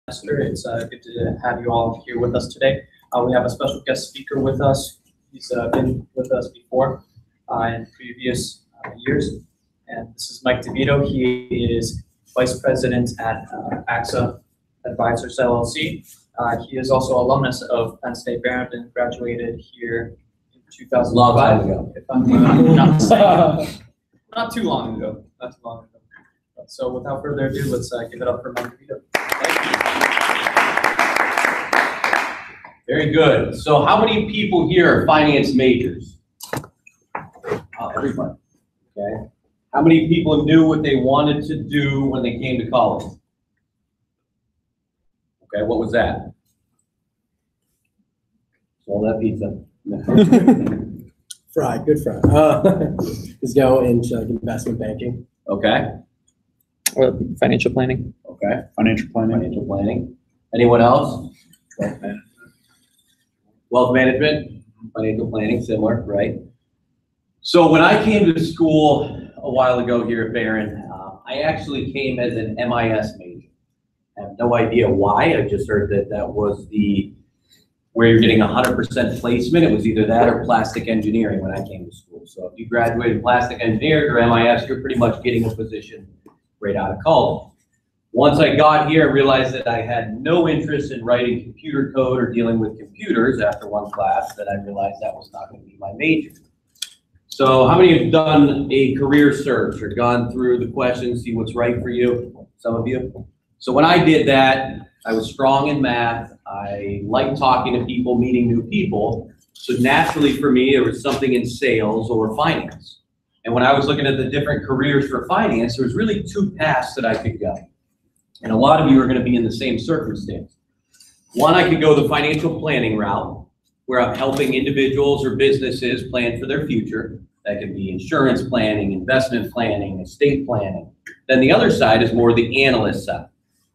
It's good to have you all here with us today. We have a special guest speaker with us. He's been with us before in previous years. And this is Mike DiVito. He is Vice President at AXA Advisors LLC. He is also alumnus of Penn State Barrington, graduated here in 2005. Long time ago. If I'm not mistaken. Not too long ago. Not too long ago. So without further ado, let's give it up for Mike DiVito. Thank you. Very good. So how many people here are finance majors? Everybody. Okay. How many people knew what they wanted to do when they came to college? Okay, what was that? All that pizza. Fry, good fry. Just go into investment banking. Okay. Financial planning. Okay. Financial planning. Financial planning. Anyone else? Wealth management. Wealth management, financial planning, similar, right? So when I came to school a while ago here at Barron, I actually came as an MIS major. I have no idea why. I just heard that that was where you're getting 100% placement. It was either that or plastic engineering when I came to school. So if you graduated plastic engineering or MIS, you're pretty much getting a position right out of college. Once I got here, I realized that I had no interest in writing computer code or dealing with computers after one class, that I realized that was not going to be my major. So how many have done a career search or gone through the questions, see what's right for you? Some of you. So when I did that, I was strong in math. I liked talking to people, meeting new people. So naturally for me, there was something in sales or finance. And when I was looking at the different careers for finance, there was really two paths that I could go. And a lot of you are going to be in the same circumstance. One, I could go the financial planning route, where I'm helping individuals or businesses plan for their future. That could be insurance planning, investment planning, estate planning. Then the other side is more the analyst side,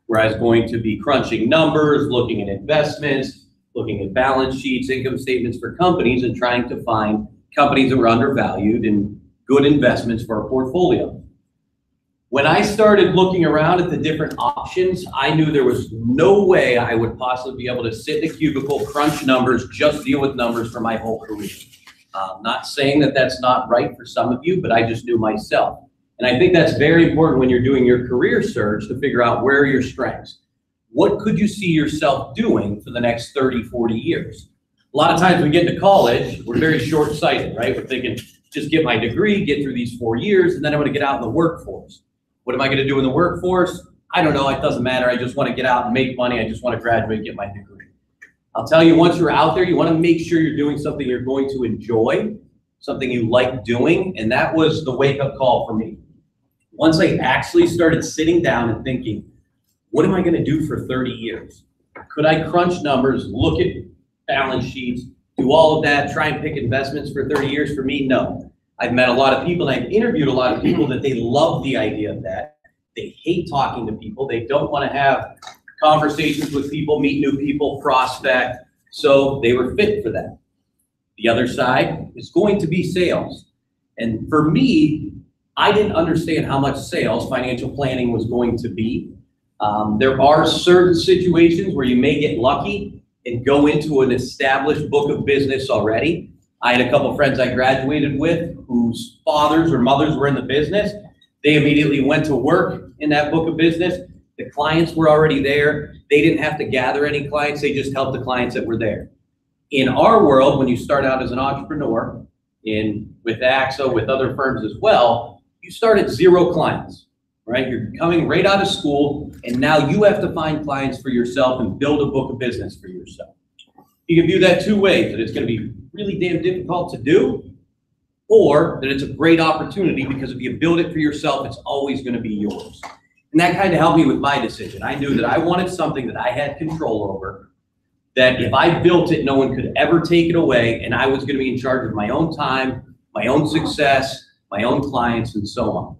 where I was going to be crunching numbers, looking at investments, looking at balance sheets, income statements for companies, and trying to find companies that were undervalued and good investments for our portfolio. When I started looking around at the different options, I knew there was no way I would possibly be able to sit in a cubicle, crunch numbers, just deal with numbers for my whole career. Not saying that that's not right for some of you, but I just knew myself. And I think that's very important when you're doing your career search to figure out where are your strengths. What could you see yourself doing for the next 30, 40 years? A lot of times we get into college, we're very short-sighted, right? We're thinking, just get my degree, get through these 4 years, and then I'm going to get out in the workforce. What am I going to do in the workforce? I don't know. It doesn't matter. I just want to get out and make money. I just want to graduate and get my degree. I'll tell you, once you're out there, you want to make sure you're doing something you're going to enjoy, something you like doing. And that was the wake-up call for me. Once I actually started sitting down and thinking, what am I going to do for 30 years? Could I crunch numbers, look at balance sheets, do all of that, try and pick investments for 30 years? For me, no. I've met a lot of people and I've interviewed a lot of people that they love the idea of that. They hate talking to people. They don't want to have conversations with people, meet new people, prospect. So they were fit for that. The other side is going to be sales. And for me, I didn't understand how much sales financial planning was going to be. There are certain situations where you may get lucky and go into an established book of business already. I had a couple of friends I graduated with whose fathers or mothers were in the business. They immediately went to work in that book of business. The clients were already there. They didn't have to gather any clients. They just helped the clients that were there. In our world, when you start out as an entrepreneur, with AXA, with other firms as well, you start at 0 clients, right? You're coming right out of school, and now you have to find clients for yourself and build a book of business for yourself. You can view that two ways, that it's going to be really damn difficult to do, or that it's a great opportunity because if you build it for yourself, it's always going to be yours. And that kind of helped me with my decision. I knew that I wanted something that I had control over, that if I built it, no one could ever take it away, and I was going to be in charge of my own time, my own success, my own clients, and so on.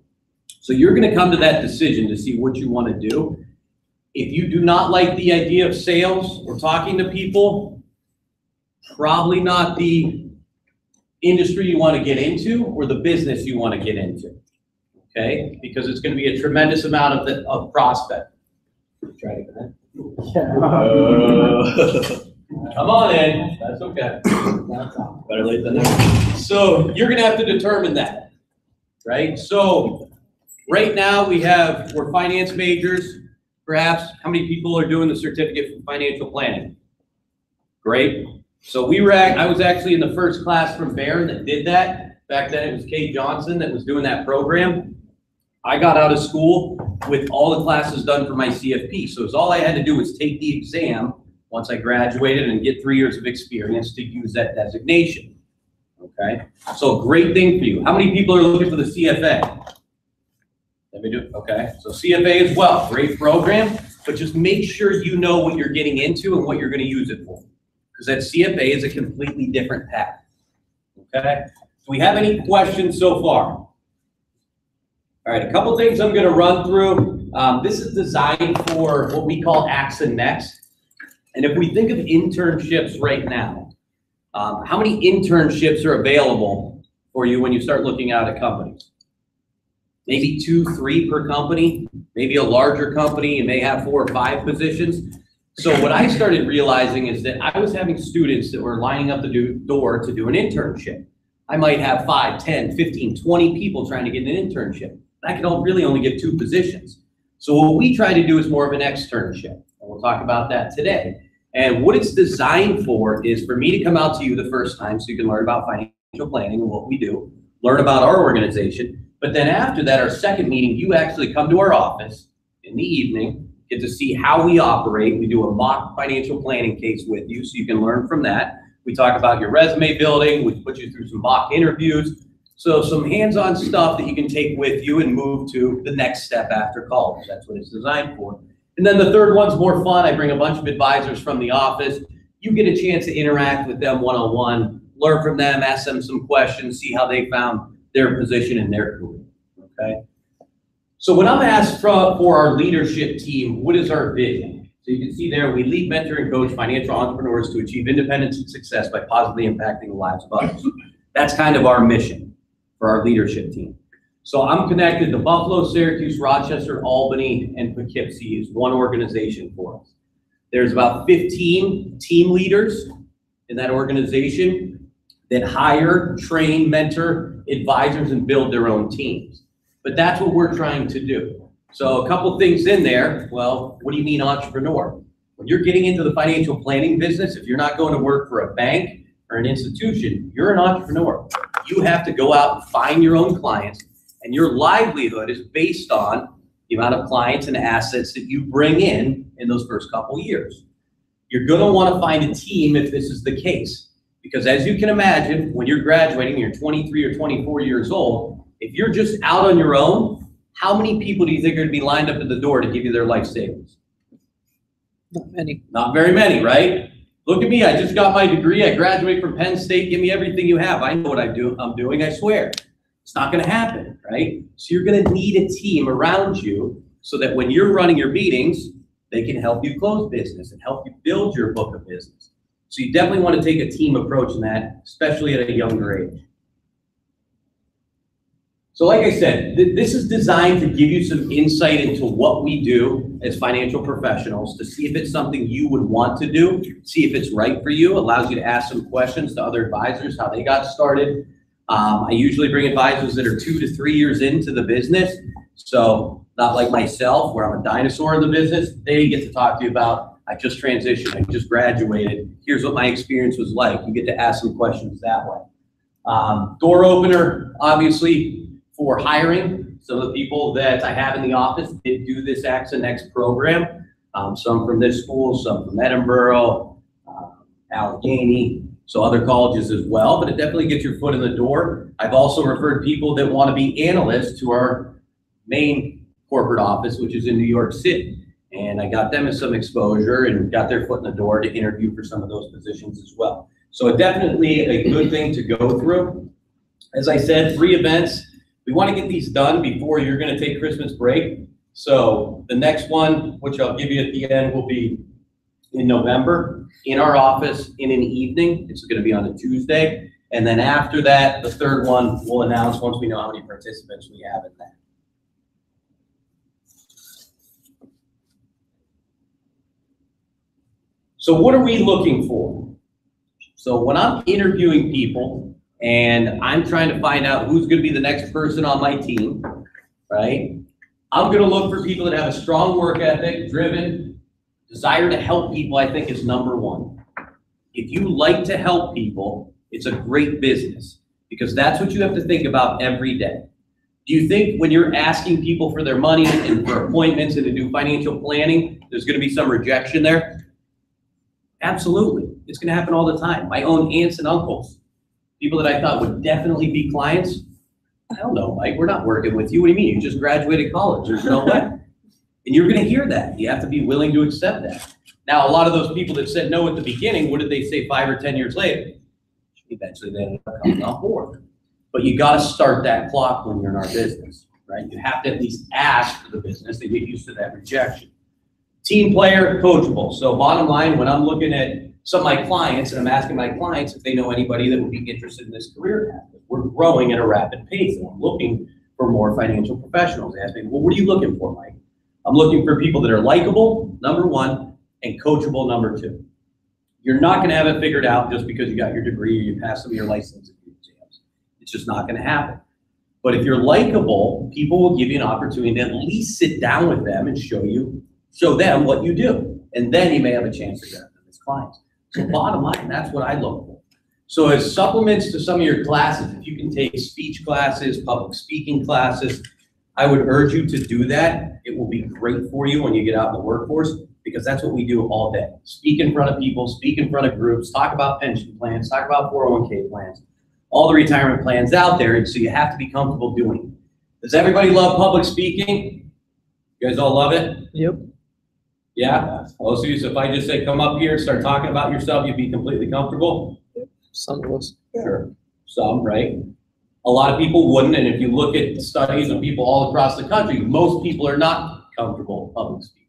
So you're going to come to that decision to see what you want to do. If you do not like the idea of sales or talking to people, probably not the industry you want to get into or the business you want to get into, okay? Because it's going to be a tremendous amount of prospect. Try to connect. Yeah. Come on in. That's okay. Better late than never. So you're going to have to determine that, right? So right now we're finance majors. Perhaps how many people are doing the certificate for financial planning? Great. So I was actually in the first class from Barron that did that. Back then it was Kay Johnson that was doing that program. I got out of school with all the classes done for my CFP. So all I had to do was take the exam once I graduated and get 3 years of experience to use that designation. Okay. So great thing for you. How many people are looking for the CFA? Let me do. Okay. So CFA as well. Great program, but just make sure you know what you're getting into and what you're going to use it for. Because that CFA is a completely different path. Okay. Do we have any questions so far? All right, a couple things I'm going to run through. This is designed for what we call AXA Next. And if we think of internships right now, how many internships are available for you when you start looking out at companies? Maybe 2, 3 per company. Maybe a larger company, you may have 4 or 5 positions. So what I started realizing is that I was having students that were lining up the door to do an internship. I might have 5, 10, 15, 20 people trying to get an internship. I can really only get 2 positions. So what we try to do is more of an externship. And we'll talk about that today. And what it's designed for is for me to come out to you the first time so you can learn about financial planning and what we do, learn about our organization. But then after that, our second meeting, you actually come to our office in the evening, get to see how we operate. We do a mock financial planning case with you so you can learn from that. We talk about your resume building. We put you through some mock interviews. So some hands-on stuff that you can take with you and move to the next step after college. That's what it's designed for. And then the third one's more fun. I bring a bunch of advisors from the office. You get a chance to interact with them one-on-one, learn from them, ask them some questions, see how they found their position in their career, okay? So when I'm asked for our leadership team, what is our vision? So you can see there, we lead, mentor, and coach financial entrepreneurs to achieve independence and success by positively impacting the lives of others. That's kind of our mission for our leadership team. So I'm connected to Buffalo, Syracuse, Rochester, Albany, and Poughkeepsie is one organization for us. There's about 15 team leaders in that organization that hire, train, mentor, advisors, and build their own teams. But that's what we're trying to do. So a couple things in there. Well, what do you mean entrepreneur? When you're getting into the financial planning business, if you're not going to work for a bank or an institution, you're an entrepreneur. You have to go out and find your own clients, and your livelihood is based on the amount of clients and assets that you bring in those first couple years. You're going to want to find a team if this is the case, because as you can imagine, when you're graduating, you're 23 or 24 years old, if you're just out on your own, how many people do you think are going to be lined up at the door to give you their life savings? Not many. Not very many, right? Look at me, I just got my degree, I graduated from Penn State, give me everything you have. I know what I'm doing, I swear. It's not gonna happen, right? So you're gonna need a team around you so that when you're running your meetings, they can help you close business and help you build your book of business. So you definitely wanna take a team approach in that, especially at a younger age. So like I said, this is designed to give you some insight into what we do as financial professionals, to see if it's something you would want to do, see if it's right for you, allows you to ask some questions to other advisors, how they got started. I usually bring advisors that are 2 to 3 years into the business. So not like myself, where I'm a dinosaur in the business. They get to talk to you about, I just transitioned, I just graduated. Here's what my experience was like. You get to ask some questions that way. Door opener, obviously, for hiring. Some of the people that I have in the office did do this AXA Next program. Some from this school, some from Edinburgh, Allegheny, so other colleges as well, but it definitely gets your foot in the door. I've also referred people that want to be analysts to our main corporate office, which is in New York City. And I got them some exposure and got their foot in the door to interview for some of those positions as well. So definitely a good thing to go through. As I said, 3 events. We want to get these done before you're going to take Christmas break. So the next one, which I'll give you at the end, will be in November in our office in an evening. It's going to be on a Tuesday. And then after that, the third one we'll announce once we know how many participants we have in that. So what are we looking for? So when I'm interviewing people and I'm trying to find out who's going to be the next person on my team, right? I'm going to look for people that have a strong work ethic, driven, desire to help people, I think is number one. If you like to help people, it's a great business because that's what you have to think about every day. Do you think when you're asking people for their money and for appointments and to do financial planning, there's going to be some rejection there? Absolutely. It's going to happen all the time. My own aunts and uncles, people that I thought would definitely be clients. I don't know, Mike, we're not working with you. What do you mean? You just graduated college. There's no way. And you're going to hear that. You have to be willing to accept that. Now, a lot of those people that said no at the beginning, what did they say 5 or 10 years later? Eventually they ended up coming on board. But you got to start that clock when you're in our business, right? You have to at least ask for the business to get used to that rejection. Team player, coachable. So bottom line, when I'm looking at some of my clients and I'm asking my clients if they know anybody that would be interested in this career path, we're growing at a rapid pace and I'm looking for more financial professionals. They ask me, well, what are you looking for, Mike? I'm looking for people that are likable, number one, and coachable, number two. You're not going to have it figured out just because you got your degree or you passed some of your licensing exams. It's just not going to happen. But if you're likable, people will give you an opportunity to at least sit down with them and show them what you do. And then you may have a chance to get them as clients. So bottom line, that's what I look for. So as supplements to some of your classes, if you can take speech classes, public speaking classes, I would urge you to do that. It will be great for you when you get out in the workforce because that's what we do all day. Speak in front of people, speak in front of groups, talk about pension plans, talk about 401k plans, all the retirement plans out there. And so you have to be comfortable doing it. Does everybody love public speaking? You guys all love it? Yep. Yeah? Most of you, so if I just say, come up here and start talking about yourself, you'd be completely comfortable? Some of us. Sure. Some, right? A lot of people wouldn't, and if you look at studies of people all across the country, most people are not comfortable public speaking,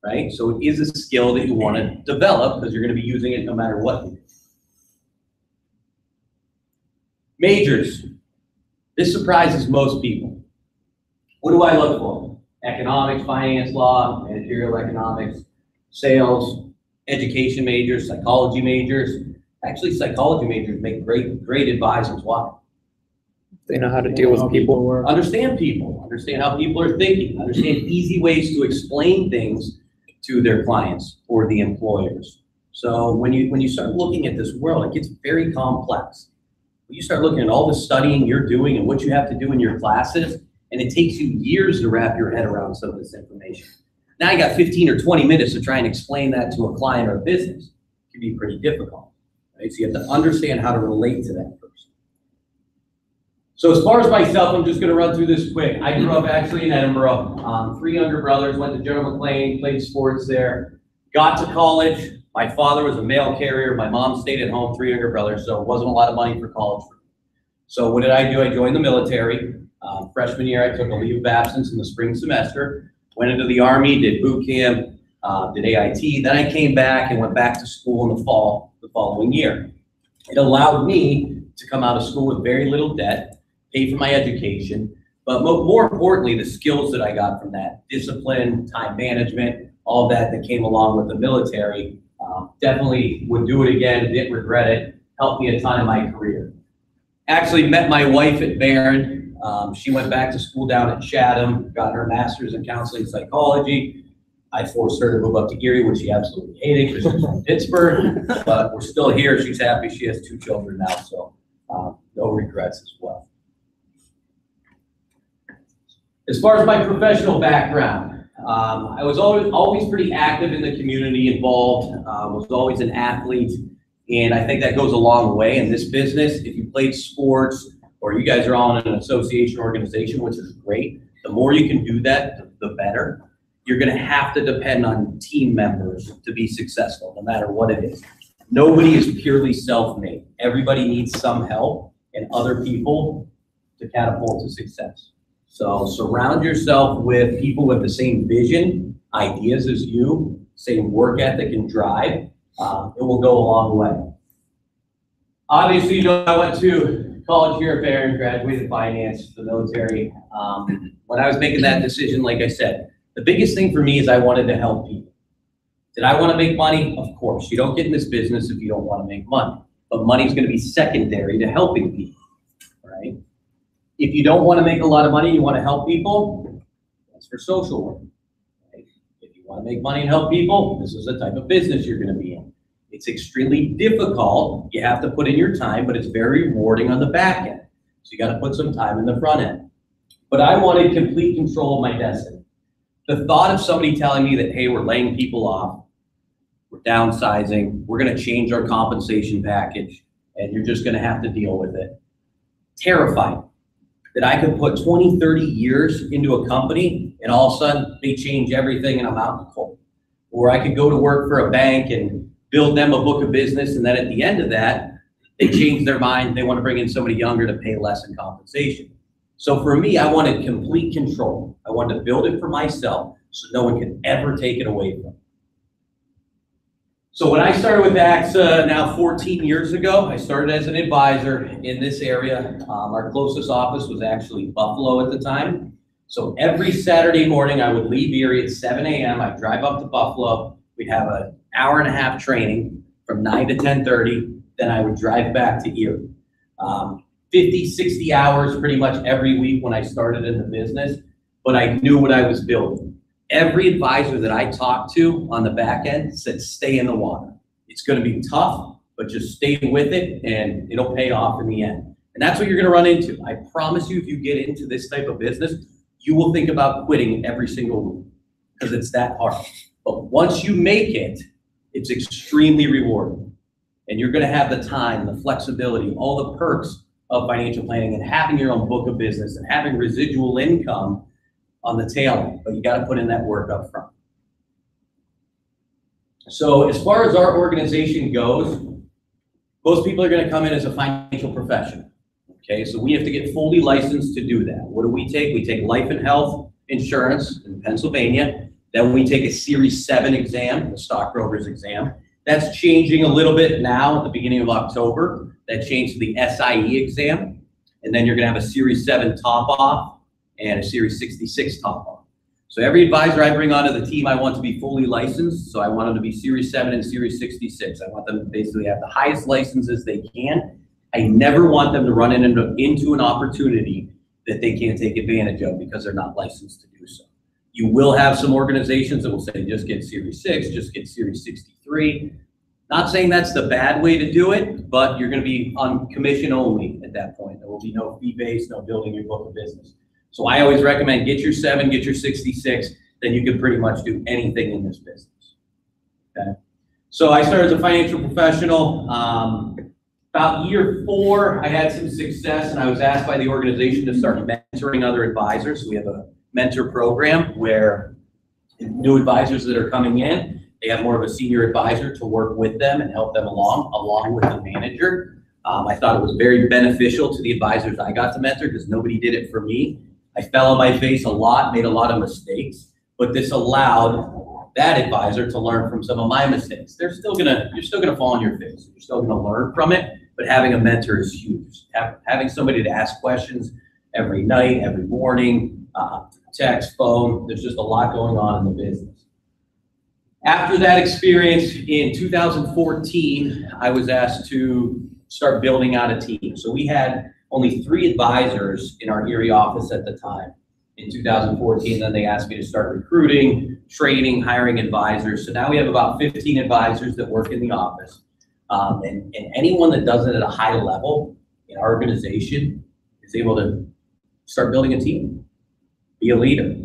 right? So it is a skill that you want to develop because you're going to be using it no matter what you do. Majors. This surprises most people. What do I look for? Economics, finance, law, managerial economics, sales, education majors, psychology majors. Actually, psychology majors make great advisors. Why? They know how to deal with people. Understand people, understand how people are thinking, understand easy ways to explain things to their clients or the employers. So when you start looking at this world, it gets very complex. When you start looking at all the studying you're doing and what you have to do in your classes, and it takes you years to wrap your head around some of this information. Now you got 15 or 20 minutes to try and explain that to a client or a business. It can be pretty difficult, right? So you have to understand how to relate to that person. So as far as myself, I'm just going to run through this quick. I grew up actually in Edinburgh. 3 younger brothers, went to General McLean, played sports there. Got to college. My father was a mail carrier. My mom stayed at home, 3 younger brothers, so it wasn't a lot of money for college for me. So what did I do? I joined the military. Freshman year, I took a leave of absence in the spring semester, went into the Army, did boot camp, did AIT. Then I came back and went back to school in the fall the following year. It allowed me to come out of school with very little debt, pay for my education, but more importantly, the skills that I got from that, discipline, time management, all that came along with the military, definitely would do it again, didn't regret it, helped me a ton in my career. Actually met my wife at Barron. She went back to school down at Chatham, got her master's in counseling psychology. I forced her to move up to Erie, which she absolutely hated because she's from Pittsburgh, but we're still here. She's happy. She has 2 children now, so no regrets as well. As far as my professional background, I was always pretty active in the community, involved, was always an athlete, and I think that goes a long way in this business. If you played sports, or you guys are all in an association organization, which is great, the more you can do that, the better. You're going to have to depend on team members to be successful, no matter what it is. Nobody is purely self-made. Everybody needs some help and other people to catapult to success. So surround yourself with people with the same vision, ideas as you, same work ethic and drive. It will go a long way. Obviously, you know, I went to college here at Barron, graduated finance, the military. When I was making that decision, like I said, the biggest thing for me is I wanted to help people. Did I want to make money? Of course. You don't get in this business if you don't want to make money. But money's going to be secondary to helping people, right? If you don't want to make a lot of money, you want to help people, that's for social work. Right? If you want to make money and help people, this is the type of business you're going to be in. It's extremely difficult. You have to put in your time, but it's very rewarding on the back end. So you got to put some time in the front end. But I wanted complete control of my destiny. The thought of somebody telling me that, hey, we're laying people off, we're downsizing, we're going to change our compensation package, and you're just going to have to deal with it. Terrifying that I could put 20, 30 years into a company and all of a sudden they change everything and I'm out in the cold. Or I could go to work for a bank and build them a book of business, and then at the end of that, they change their mind. They want to bring in somebody younger to pay less in compensation. So for me, I wanted complete control. I wanted to build it for myself so no one can ever take it away from me. So when I started with AXA now 14 years ago, I started as an advisor in this area. Our closest office was actually Buffalo at the time. So every Saturday morning, I would leave Erie at 7 a.m. I'd drive up to Buffalo. We'd have an hour-and-a-half training from 9 to 10:30. Then I would drive back to Erie. 50, 60 hours pretty much every week when I started in the business, but I knew what I was building. Every advisor that I talked to on the back end said, stay in the water. It's going to be tough, but just stay with it and it'll pay off in the end. And that's what you're going to run into. I promise you, if you get into this type of business, you will think about quitting every single week because it's that hard. But once you make it, it's extremely rewarding. And you're going to have the time, the flexibility, all the perks of financial planning and having your own book of business and having residual income on the tail end, but you got to put in that work up front. So as far as our organization goes, most people are going to come in as a financial professional. Okay, so we have to get fully licensed to do that. What do we take? We take life and health insurance in Pennsylvania. Then we take a Series 7 exam, the stockbroker's exam. That's changing a little bit now at the beginning of October. That changed to the SIE exam. And then you're going to have a Series 7 top-off and a Series 66 top-off. So every advisor I bring onto the team, I want to be fully licensed. So I want them to be Series 7 and Series 66. I want them to basically have the highest licenses they can. I never want them to run into an opportunity that they can't take advantage of because they're not licensed to do so. You will have some organizations that will say, just get Series 6, just get Series 63. Not saying that's the bad way to do it, but you're going to be on commission only at that point. There will be no fee-based, no building your book of business. So I always recommend get your 7, get your 66, then you can pretty much do anything in this business. Okay. So I started as a financial professional. About year 4, I had some success, and I was asked by the organization to start mentoring other advisors. We have a mentor program where new advisors that are coming in, they have more of a senior advisor to work with them and help them along with the manager. I thought it was very beneficial to the advisors I got to mentor because nobody did it for me. I fell on my face a lot, made a lot of mistakes, but this allowed that advisor to learn from some of my mistakes. You're still gonna fall on your face. You're still gonna learn from it, but having a mentor is huge. Having somebody to ask questions every night, every morning, text, phone, there's just a lot going on in the business. After that experience in 2014, I was asked to start building out a team. So we had only 3 advisors in our Erie office at the time. In 2014, then they asked me to start recruiting, training, hiring advisors. So now we have about 15 advisors that work in the office. And anyone that does it at a high level in our organization is able to start building a team, be a leader,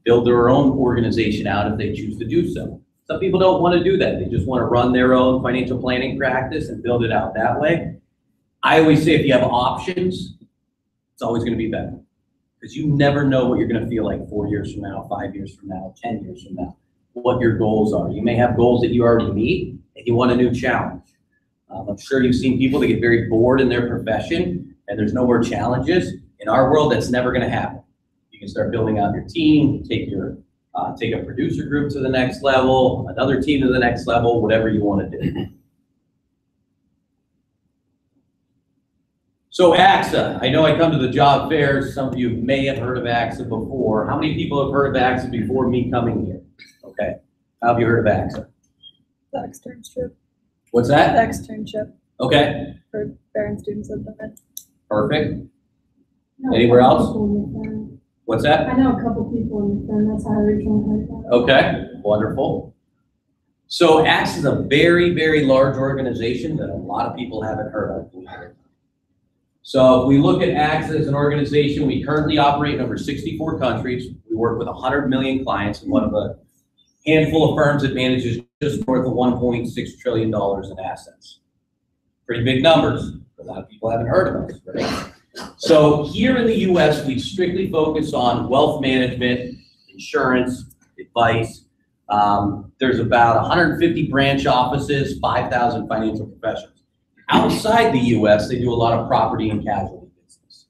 build their own organization out if they choose to do so. Some people don't want to do that. They just want to run their own financial planning practice and build it out that way. I always say if you have options, it's always going to be better because you never know what you're going to feel like 4 years from now, 5 years from now, 10 years from now, what your goals are. You may have goals that you already meet and you want a new challenge. I'm sure you've seen people that get very bored in their profession and there's no more challenges. In our world, that's never going to happen. You can start building out your team, take a producer group to the next level, another team to the next level, whatever you want to do. So AXA, I know I come to the job fairs. Some of you may have heard of AXA before. How many people have heard of AXA before me coming here? Okay, How have you heard of AXA? The externship. What's The that? externship Okay, for parent students at the Med. perfect. No, Anywhere a couple else? people in the firm. What's that? I know a couple people in the firm, that's how I originally heard about it. Okay, wonderful. So AXA is a very, very large organization that a lot of people haven't heard of. So if we look at AXA as an organization, we currently operate in over 64 countries. We work with 100 million clients and one of a handful of firms that manages just north of $1.6 trillion in assets. Pretty big numbers. A lot of people haven't heard of us, right? So here in the US, we strictly focus on wealth management, insurance, advice. There's about 150 branch offices, 5,000 financial professionals. Outside the US, they do a lot of property and casualty business,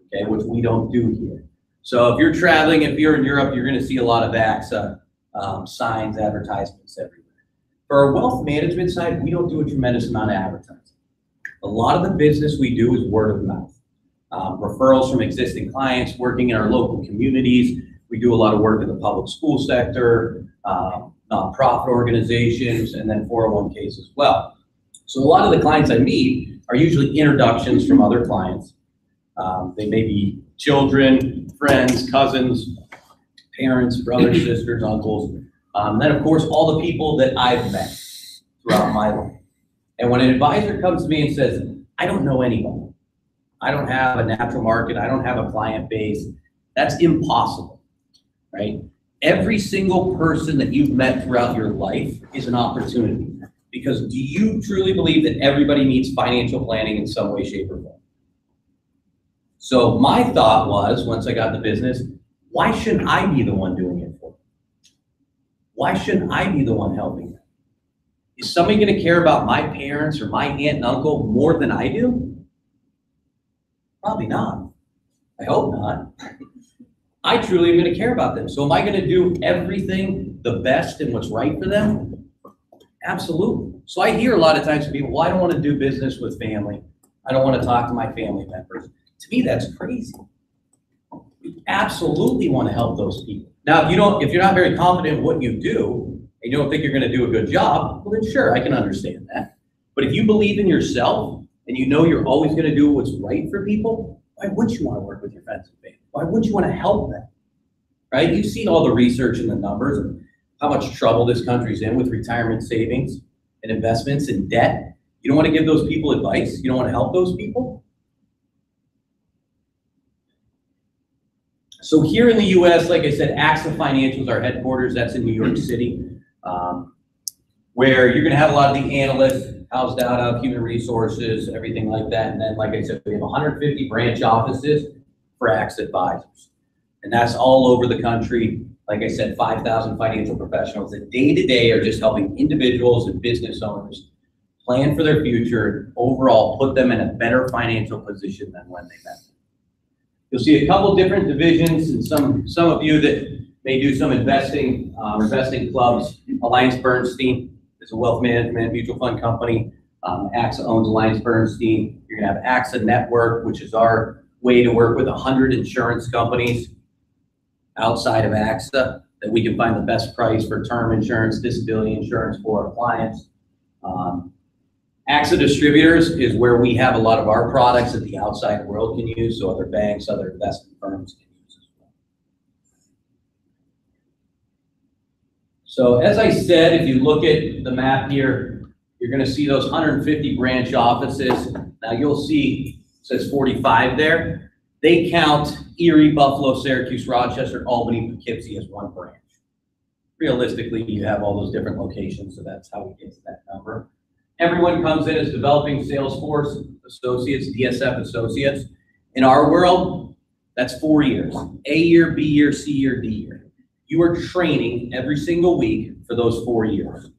okay, which we don't do here. So if you're traveling, if you're in Europe, you're gonna see a lot of AXA signs, advertisements everywhere. For our wealth management side, we don't do a tremendous amount of advertising. A lot of the business we do is word of mouth. Referrals from existing clients, working in our local communities. We do a lot of work in the public school sector, nonprofit organizations, and then 401ks as well. So a lot of the clients I meet are usually introductions from other clients. They may be children, friends, cousins, parents, brothers, sisters, uncles. And then of course, all the people that I've met throughout my life. And when an advisor comes to me and says, I don't know anybody, I don't have a natural market, I don't have a client base, that's impossible, right? Every single person that you've met throughout your life is an opportunity. Because do you truly believe that everybody needs financial planning in some way, shape, or form? So my thought was, once I got the business, why shouldn't I be the one doing it for them? Why shouldn't I be the one helping them? Is somebody gonna care about my parents or my aunt and uncle more than I do? Probably not. I hope not. I truly am gonna care about them. So am I gonna do everything the best and what's right for them? Absolutely. So I hear a lot of times from people, well, I don't want to do business with family. I don't want to talk to my family members. To me, that's crazy. You absolutely want to help those people. Now, if you're not very confident in what you do, and you don't think you're going to do a good job, well then sure, I can understand that. But if you believe in yourself, and you know you're always going to do what's right for people, why wouldn't you want to work with your friends and family? Why wouldn't you want to help them? Right? You've seen all the research and the numbers and how much trouble this country's in with retirement savings and investments and debt. You don't want to give those people advice? You don't want to help those people? So here in the US, like I said, AXA Financials, our headquarters, that's in New York City, where you're going to have a lot of the analysts housed out of human resources, everything like that. And then, like I said, we have 150 branch offices for AXA advisors. And that's all over the country. Like I said, 5,000 financial professionals that day to day are just helping individuals and business owners plan for their future, overall put them in a better financial position than when they met. You'll see a couple different divisions, and some of you that may do some investing clubs. AllianceBernstein is a wealth management mutual fund company. AXA owns AllianceBernstein. You're gonna have AXA Network, which is our way to work with 100 insurance companies outside of AXA that we can find the best price for term insurance, disability insurance for our clients. AXA Distributors is where we have a lot of our products that the outside world can use, so other banks, other investment firms can use as well. So as I said, if you look at the map here, you're gonna see those 150 branch offices. Now you'll see, it says 45 there. They count Erie, Buffalo, Syracuse, Rochester, Albany, Poughkeepsie as one branch. Realistically, you have all those different locations, so that's how we get to that number. Everyone comes in as developing Salesforce associates, DSF associates. In our world, that's 4 years. A year, B year, C year, D year. You are training every single week for those 4 years.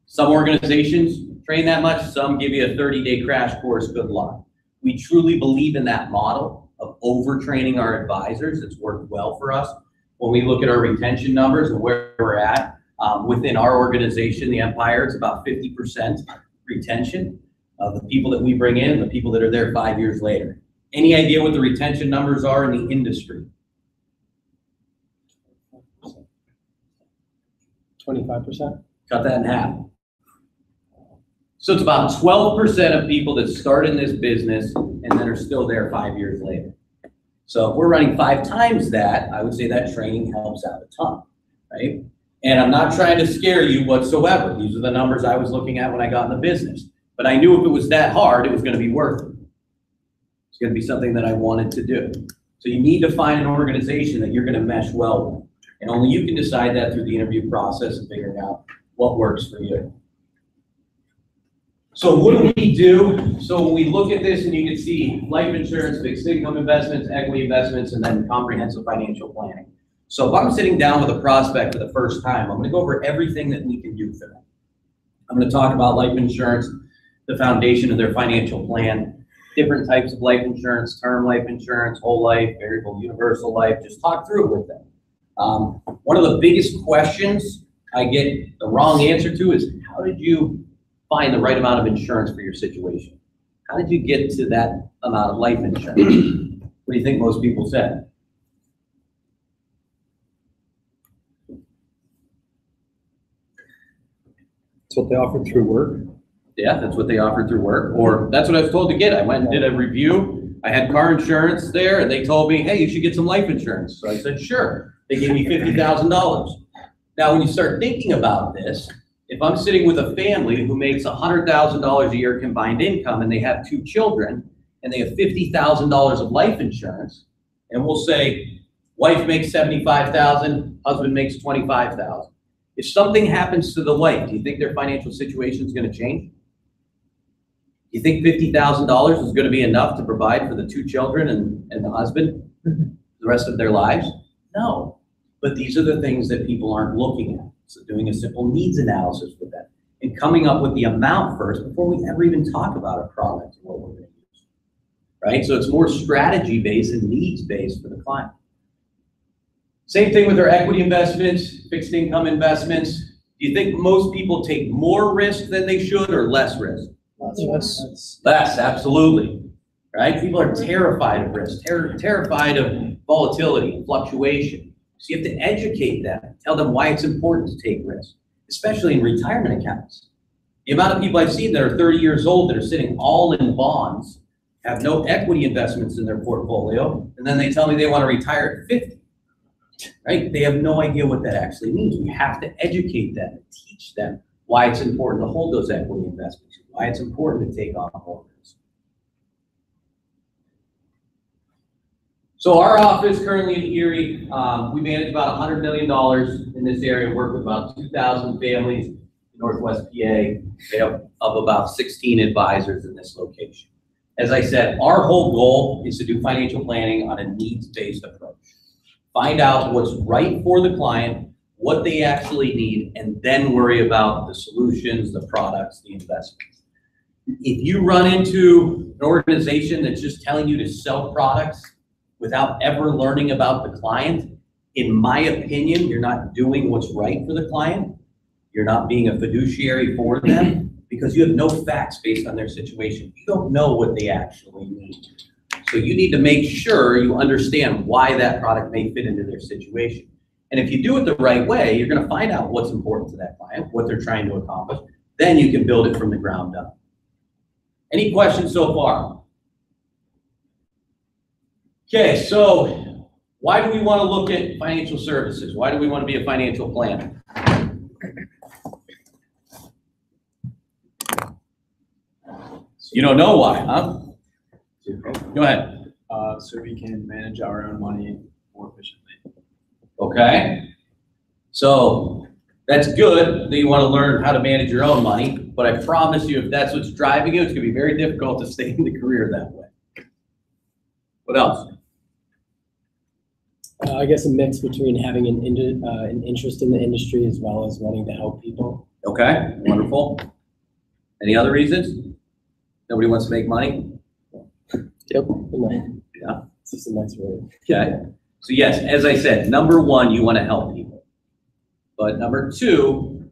Some organizations train that much, some give you a 30-day crash course, good luck. We truly believe in that model of overtraining our advisors. It's worked well for us. When we look at our retention numbers and where we're at, within our organization, the Empire, it's about 50% retention of the people that we bring in and the people that are there 5 years later. Any idea what the retention numbers are in the industry? 25%? Cut that in half. So it's about 12% of people that start in this business and then are still there 5 years later. So if we're running 5 times that, I would say that training helps out a ton, right? And I'm not trying to scare you whatsoever. These are the numbers I was looking at when I got in the business. But I knew if it was that hard, it was going to be worth it. It's going to be something that I wanted to do. So you need to find an organization that you're going to mesh well with. And only you can decide that through the interview process and figuring out what works for you. So what do we do? So when we look at this, and you can see life insurance, fixed income investments, equity investments, and then comprehensive financial planning. So if I'm sitting down with a prospect for the first time, I'm going to go over everything that we can do for them. I'm going to talk about life insurance, the foundation of their financial plan, different types of life insurance, term life insurance, whole life, variable universal life, just talk through it with them. One of the biggest questions I get the wrong answer to is, how did you find the right amount of insurance for your situation? How did you get to that amount of life insurance? What do you think most people said? That's what they offer through work. Yeah, that's what they offered through work, or that's what I was told to get. I went and did a review. I had car insurance there, and they told me, hey, you should get some life insurance. So I said, sure. They gave me $50,000. Now, when you start thinking about this, if I'm sitting with a family who makes $100,000 a year combined income, and they have 2 children, and they have $50,000 of life insurance, and we'll say wife makes $75,000, husband makes $25,000. If something happens to the wife, do you think their financial situation is going to change? Do you think $50,000 is going to be enough to provide for the 2 children and the husband the rest of their lives? No. But these are the things that people aren't looking at. So doing a simple needs analysis with that and coming up with the amount first before we ever even talk about a product and what we're going to use, right? So it's more strategy-based and needs-based for the client. Same thing with our equity investments, fixed income investments. Do you think most people take more risk than they should or less risk? Less. Less, absolutely, right? People are terrified of risk, terrified of volatility and fluctuation. So you have to educate them, tell them why it's important to take risks, especially in retirement accounts. The amount of people I've seen that are 30 years old that are sitting all in bonds, have no equity investments in their portfolio, and then they tell me they want to retire at 50, right? They have no idea what that actually means. We have to educate them and teach them why it's important to hold those equity investments, why it's important to take on more risk. So our office currently in Erie, we manage about $100 million in this area, work with about 2,000 families in Northwest PA. We have about 16 advisors in this location. As I said, our whole goal is to do financial planning on a needs-based approach. Find out what's right for the client, what they actually need, and then worry about the solutions, the products, the investments. If you run into an organization that's just telling you to sell products without ever learning about the client, in my opinion, you're not doing what's right for the client. You're not being a fiduciary for them because you have no facts based on their situation. You don't know what they actually need. So you need to make sure you understand why that product may fit into their situation. And if you do it the right way, you're going to find out what's important to that client, what they're trying to accomplish. Then you can build it from the ground up. Any questions so far? Okay, so why do we want to look at financial services? Why do we want to be a financial planner? You don't know why, huh? Go ahead. So we can manage our own money more efficiently. Okay. So that's good that you want to learn how to manage your own money, but I promise you, if that's what's driving you, it's going to be very difficult to stay in the career that way. What else? I guess a mix between having an interest in the industry as well as wanting to help people. Okay, wonderful. Any other reasons? Nobody wants to make money? Yep. Yeah. It's just a nice word. Okay. So yes, as I said, number one, you want to help people. But number two,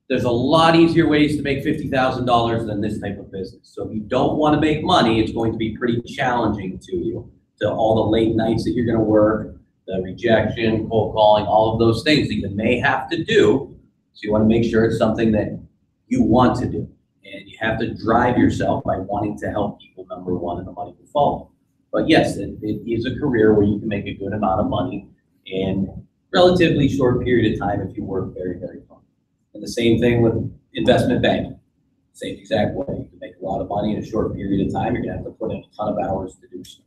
there's a lot easier ways to make $50,000 than this type of business. So if you don't want to make money, it's going to be pretty challenging to you. To all the late nights that you're going to work, the rejection, cold calling, all of those things that you may have to do So you want to make sure it's something that you want to do. And you have to drive yourself by wanting to help people, number one, and the money will follow. But yes, it is a career where you can make a good amount of money in a relatively short period of time if you work very, very hard. And the same thing with investment banking. Same exact way. You can make a lot of money in a short period of time. You're going to have to put in a ton of hours to do so.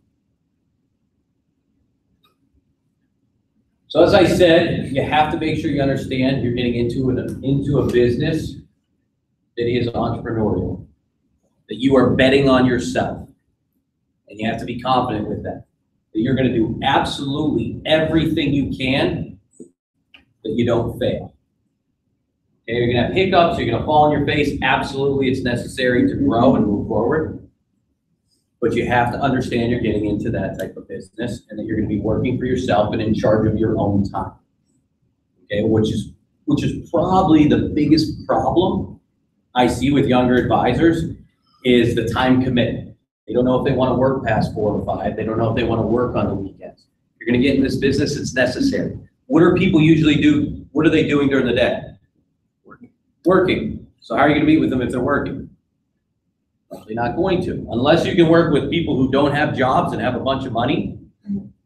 So as I said, you have to make sure you understand you're getting into a business that is entrepreneurial, that you are betting on yourself. And you have to be confident with that you're going to do absolutely everything you can that you don't fail. Okay, you're going to have hiccups, you're going to fall on your face. Absolutely, it's necessary to grow and move forward. But you have to understand you're getting into that type of business and that you're going to be working for yourself and in charge of your own time. Okay, which is probably the biggest problem I see with younger advisors is the time commitment. They don't know if they want to work past 4 or 5. They don't know if they want to work on the weekends. You're going to get in this business, it's necessary. What do people usually do? What are they doing during the day? Working. So how are you going to meet with them if they're working? Probably not going to. Unless you can work with people who don't have jobs and have a bunch of money,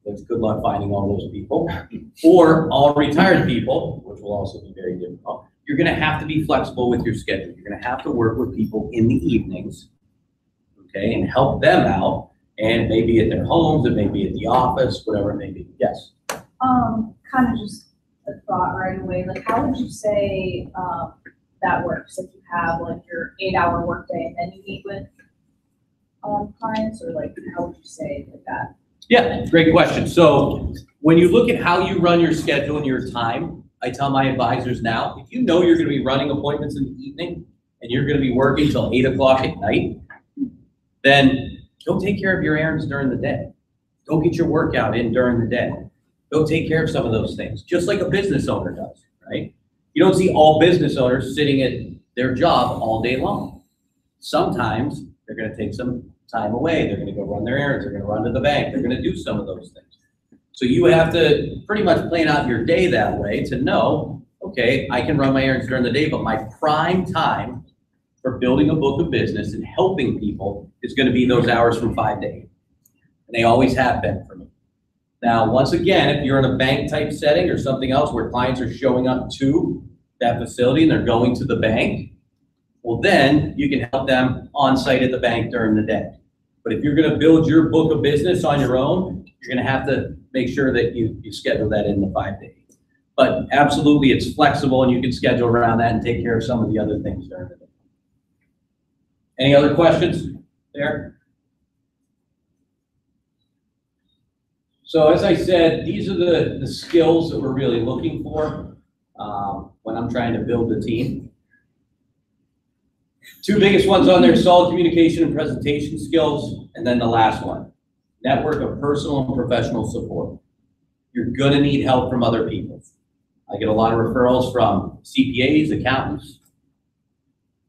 which good luck finding all those people. Or all retired people, which will also be very difficult. You're going to have to be flexible with your schedule. You're going to have to work with people in the evenings, okay, and help them out. And maybe at their homes, it may be at the office, whatever it may be. Yes? Kind of just a thought right away. Like, how would you say that works? If you have like your 8-hour workday and then you meet with clients, or like, how would you say like that? Yeah, great question. So when you look at how you run your schedule and your time, I tell my advisors now, if you know you're going to be running appointments in the evening and you're going to be working till 8 o'clock at night, then go take care of your errands during the day. Go get your workout in during the day. Go take care of some of those things, just like a business owner does, right? You don't see all business owners sitting at their job all day long. Sometimes they're going to take some time away. They're going to go run their errands. They're going to run to the bank. They're going to do some of those things. So you have to pretty much plan out your day that way to know, okay, I can run my errands during the day, but my prime time for building a book of business and helping people is going to be those hours from 5 to 8. And they always have been for me. Now, once again, if you're in a bank type setting or something else where clients are showing up to that facility and they're going to the bank, well, then you can help them on site at the bank during the day. But if you're going to build your book of business on your own, you're going to have to make sure that you schedule that in the 5 to 8. But absolutely, it's flexible and you can schedule around that and take care of some of the other things during the day. Any other questions there? So as I said, these are the skills that we're really looking for when I'm trying to build the team. 2 biggest ones on there, solid communication and presentation skills, and then the last one, network of personal and professional support. You're gonna need help from other people. I get a lot of referrals from CPAs, accountants,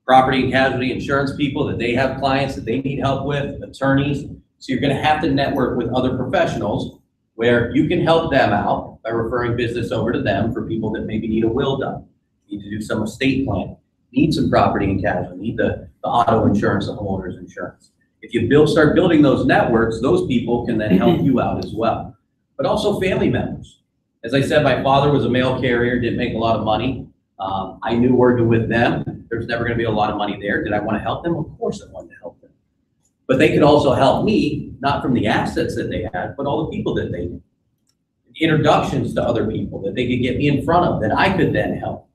property and casualty insurance people that they have clients that they need help with, attorneys. So you're gonna have to network with other professionals where you can help them out by referring business over to them for people that maybe need a will done, need to do some estate planning, need some property and casualty, need the auto insurance, the homeowner's insurance. If you start building those networks, those people can then help you out as well. But also family members. As I said, my father was a mail carrier, didn't make a lot of money. I knew working with them, there's never gonna be a lot of money there. Did I wanna help them? Of course I wanted to help them. But they could also help me, not from the assets that they had, but all the people that they knew. Introductions to other people that they could get me in front of that I could then help.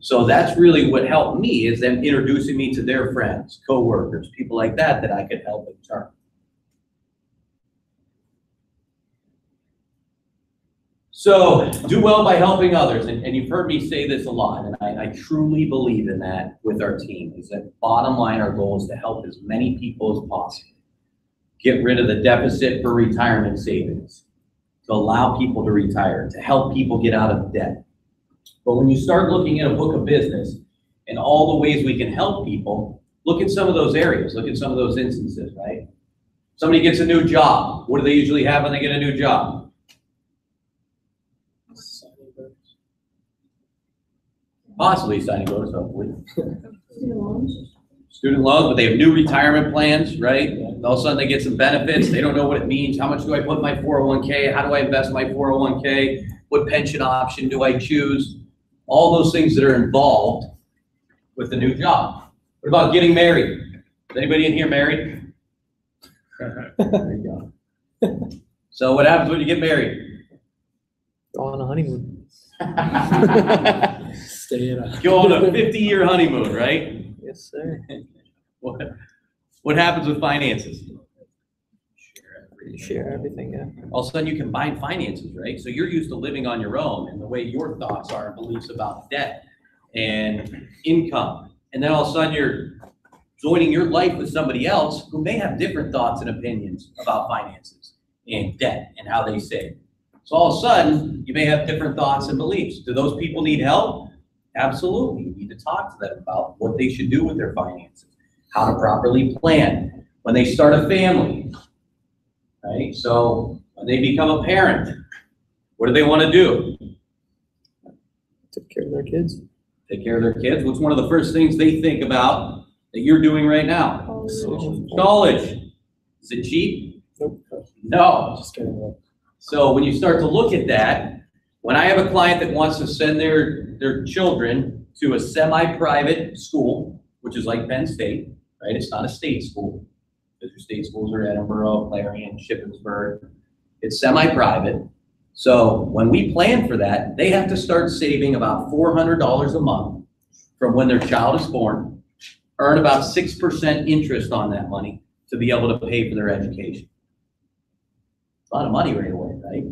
So that's really what helped me, is them introducing me to their friends, coworkers, people like that that I could help in turn. So do well by helping others. And you've heard me say this a lot, and I truly believe in that with our team, is that bottom line, our goal is to help as many people as possible. Get rid of the deficit for retirement savings, to allow people to retire, to help people get out of debt. But when you start looking at a book of business and all the ways we can help people, look at some of those areas, look at some of those instances, right? Somebody gets a new job. What do they usually have when they get a new job? Possibly signing bonus, hopefully. Student loans. Student loans, but they have new retirement plans, right? All of a sudden they get some benefits. They don't know what it means. How much do I put in my 401k? How do I invest my 401k? What pension option do I choose? All those things that are involved with the new job. What about getting married? Is anybody in here married? There you go. So what happens when you get married? Go on a honeymoon. Stay in a. Go on a 50-year honeymoon, right? Yes, sir. What happens with finances? Share everything, yeah. All of a sudden you combine finances, right? So you're used to living on your own and the way your thoughts are and beliefs about debt and income. And then all of a sudden you're joining your life with somebody else who may have different thoughts and opinions about finances and debt and how they save. So all of a sudden you may have different thoughts and beliefs. Do those people need help? Absolutely. You need to talk to them about what they should do with their finances, how to properly plan when they start a family. Right? So when they become a parent, what do they want to do? Take care of their kids. Take care of their kids. What's one of the first things they think about that you're doing right now? College. Is it cheap? Nope. No. Just kidding. So when you start to look at that, when I have a client that wants to send their children to a semi-private school, which is like Penn State, right? It's not a state school. Because your state schools are Edinburgh, Clarion, Shippensburg. It's semi-private. So when we plan for that, they have to start saving about $400 a month from when their child is born, earn about 6% interest on that money to be able to pay for their education. It's a lot of money right away, right?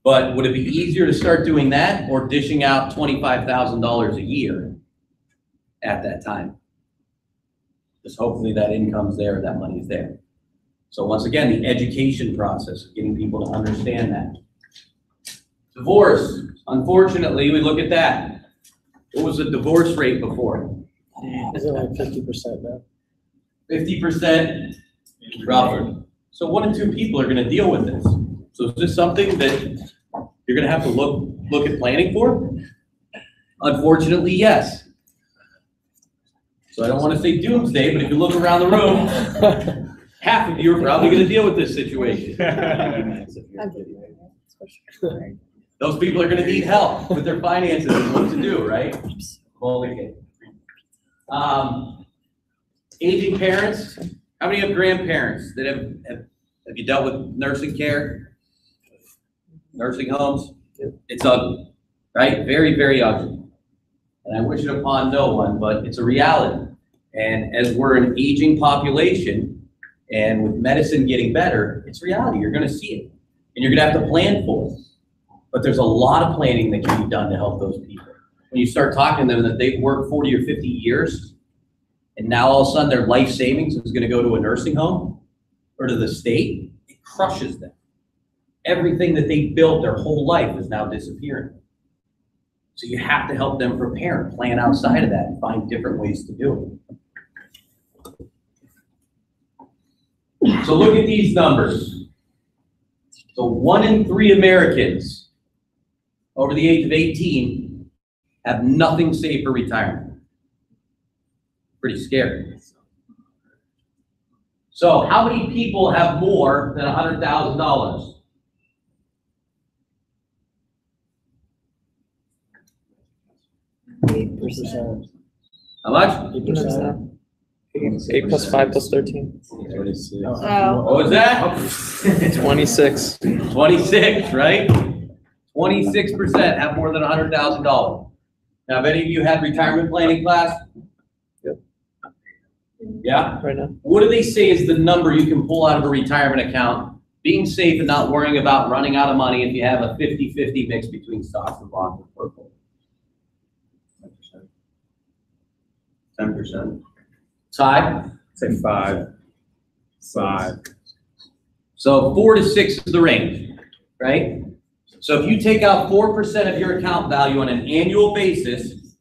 But would it be easier to start doing that or dishing out $25,000 a year at that time? Because hopefully that income's there, that money's there. So once again, the education process, getting people to understand that. Divorce, unfortunately, we look at that. What was the divorce rate before? Is it like 50% now? 50%, roughly. So 1 in 2 people are gonna deal with this. So is this something that you're gonna have to look at planning for? Unfortunately, yes. So I don't want to say doomsday, but if you look around the room, half of you are probably going to deal with this situation. Those people are going to need help with their finances and what to do, right? Aging parents. How many have grandparents that have you dealt with nursing care? Nursing homes? It's ugly, right? Very, very ugly. And I wish it upon no one, but it's a reality. And as we're an aging population, and with medicine getting better, it's reality. You're going to see it. And you're going to have to plan for it. But there's a lot of planning that can be done to help those people. When you start talking to them that they've worked 40 or 50 years, and now all of a sudden their life savings is going to go to a nursing home or to the state, it crushes them. Everything that they built their whole life is now disappearing. So you have to help them prepare, plan outside of that, and find different ways to do it. So look at these numbers. So 1 in 3 Americans over the age of 18 have nothing saved for retirement. Pretty scary. So how many people have more than $100,000? How much? 8%. 8 plus 5 plus 13. Oh. What was that? 26. 26, right? 26% have more than $100,000. Now, have any of you had retirement planning class? Yep. Yeah? Right now. What do they say is the number you can pull out of a retirement account, being safe and not worrying about running out of money if you have a 50-50 mix between stocks and bonds and portfolio? 10%. Ty? Say 5. 5. So 4 to 6 is the range, right? So if you take out 4% of your account value on an annual basis,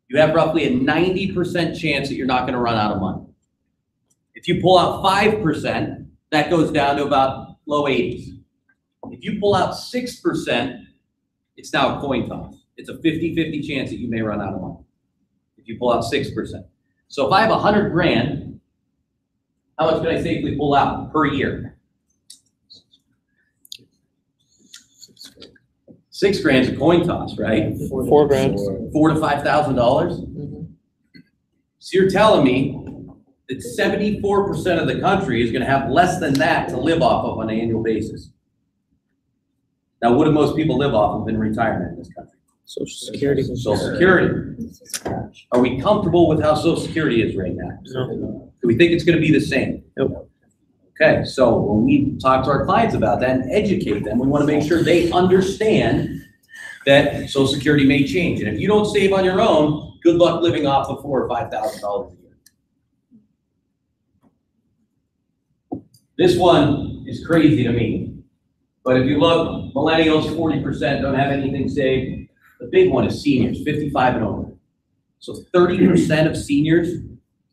you have roughly a 90% chance that you're not going to run out of money. If you pull out 5%, that goes down to about low 80s. If you pull out 6%, it's now a coin toss. it's a 50-50 chance that you may run out of money if you pull out 6%. So if I have 100 grand, how much can I safely pull out per year? 6 grand's a coin toss, right? 4 grand. $4,000 to $5,000. So you're telling me that 74% of the country is going to have less than that to live off of on an annual basis. Now, what do most people live off of in retirement in this country? Social Security. Social Security. Are we comfortable with how Social Security is right now? No. Do we think it's going to be the same? Nope. Okay, so when we talk to our clients about that and educate them, we want to make sure they understand that Social Security may change. And if you don't save on your own, good luck living off of $4,000 or $5,000 a year. This one is crazy to me. But if you look, millennials, 40% don't have anything saved. The big one is seniors, 55 and over. So 30% of seniors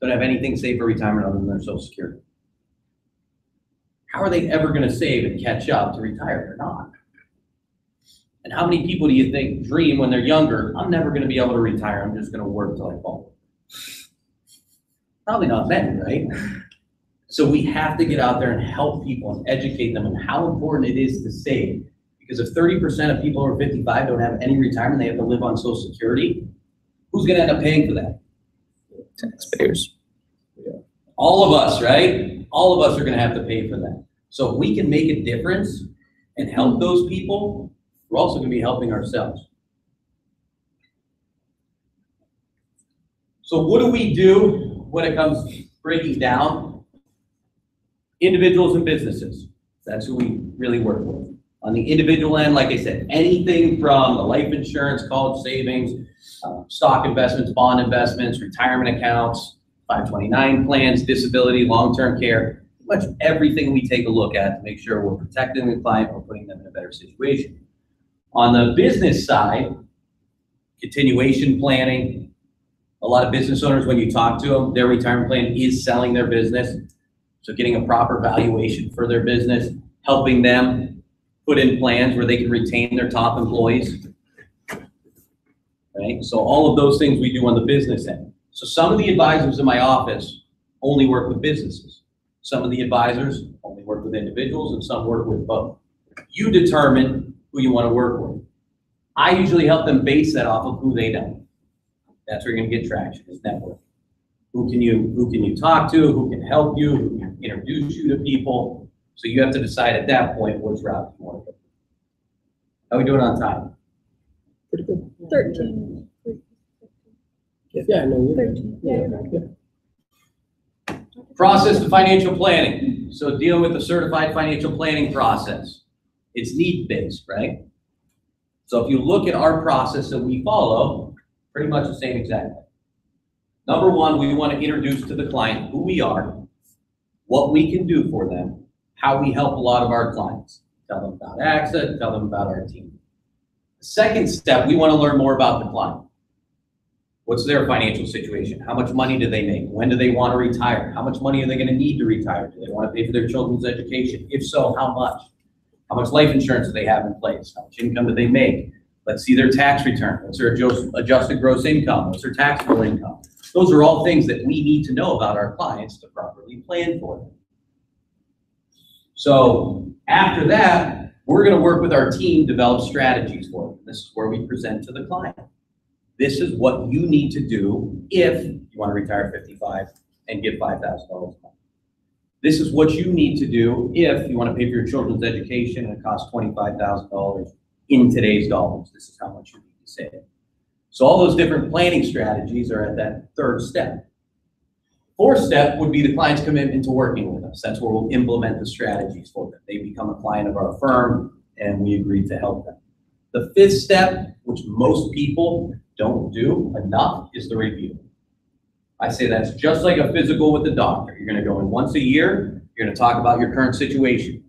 don't have anything saved for retirement other than their Social Security. How are they ever going to save and catch up to retire? They're not. And how many people do you think dream when they're younger, I'm never going to be able to retire, I'm just going to work till I fall? Probably not many, right? So we have to get out there and help people and educate them on how important it is to save. Because if 30% of people over 55 don't have any retirement, they have to live on Social Security, who's going to end up paying for that? Taxpayers. All of us, right? All of us are going to have to pay for that. So if we can make a difference and help those people, we're also going to be helping ourselves. So what do we do when it comes to breaking down individuals and businesses? That's who we really work with. On the individual end, like I said, anything from the life insurance, college savings, stock investments, bond investments, retirement accounts, 529 plans, disability, long-term care, pretty much everything we take a look at to make sure we're protecting the client or putting them in a better situation. On the business side, continuation planning. A lot of business owners, when you talk to them, their retirement plan is selling their business. So getting a proper valuation for their business, helping them put in plans where they can retain their top employees. Right? So all of those things we do on the business end. So some of the advisors in my office only work with businesses. Some of the advisors only work with individuals, and some work with both. You determine who you want to work with. I usually help them base that off of who they know. That's where you're going to get traction, is network. Who can you talk to? Who can help you? Who can introduce you to people? So you have to decide at that point which route you want to go. How are we doing on time? Pretty good. 13. Yeah, no, you're 13. Yeah, you're right. Process to financial planning. So dealing with the certified financial planning process. It's need-based, right? So if you look at our process that we follow, pretty much the same exact thing. Number one, we want to introduce to the client who we are, what we can do for them, how we help a lot of our clients. Tell them about AXA, tell them about our team. The second step, we want to learn more about the client. What's their financial situation? How much money do they make? When do they want to retire? How much money are they going to need to retire? Do they want to pay for their children's education? If so, how much? How much life insurance do they have in place? How much income do they make? Let's see their tax return. What's their adjusted gross income? What's their taxable income? Those are all things that we need to know about our clients to properly plan for them. So after that, we're going to work with our team, develop strategies for them. This is where we present to the client. This is what you need to do if you want to retire at 55 and give $5,000 a month. This is what you need to do if you want to pay for your children's education and it costs $25,000 in today's dollars. This is how much you need to save. So all those different planning strategies are at that third step. Fourth step would be the client's commitment to working with us. That's where we'll implement the strategies for them. They become a client of our firm and we agree to help them. The fifth step, which most people don't do enough, is the review. I say that's just like a physical with the doctor. You're going to go in once a year. You're going to talk about your current situation.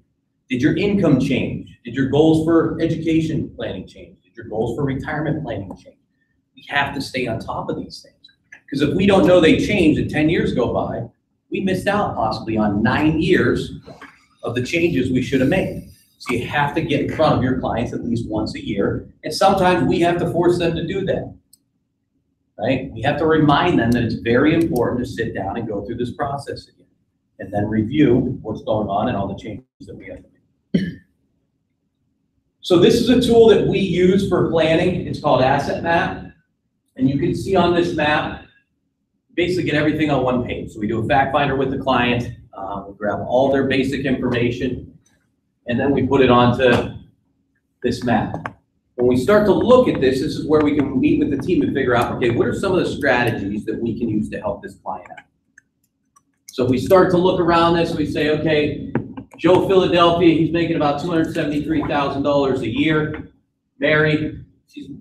Did your income change? Did your goals for education planning change? Did your goals for retirement planning change? We have to stay on top of these things. Because if we don't know they changed and 10 years go by, we missed out possibly on 9 years of the changes we should have made. So you have to get in front of your clients at least once a year. And sometimes we have to force them to do that, right? We have to remind them that it's very important to sit down and go through this process again, and then review what's going on and all the changes that we have to make. So this is a tool that we use for planning. It's called Asset Map. And you can see on this map, basically get everything on one page. So we do a fact finder with the client, we grab all their basic information, and then we put it onto this map. When we start to look at this, this is where we can meet with the team and figure out, okay, what are some of the strategies that we can use to help this client out? So if we start to look around this, we say, okay, Joe Philadelphia, he's making about $273,000 a year. Mary,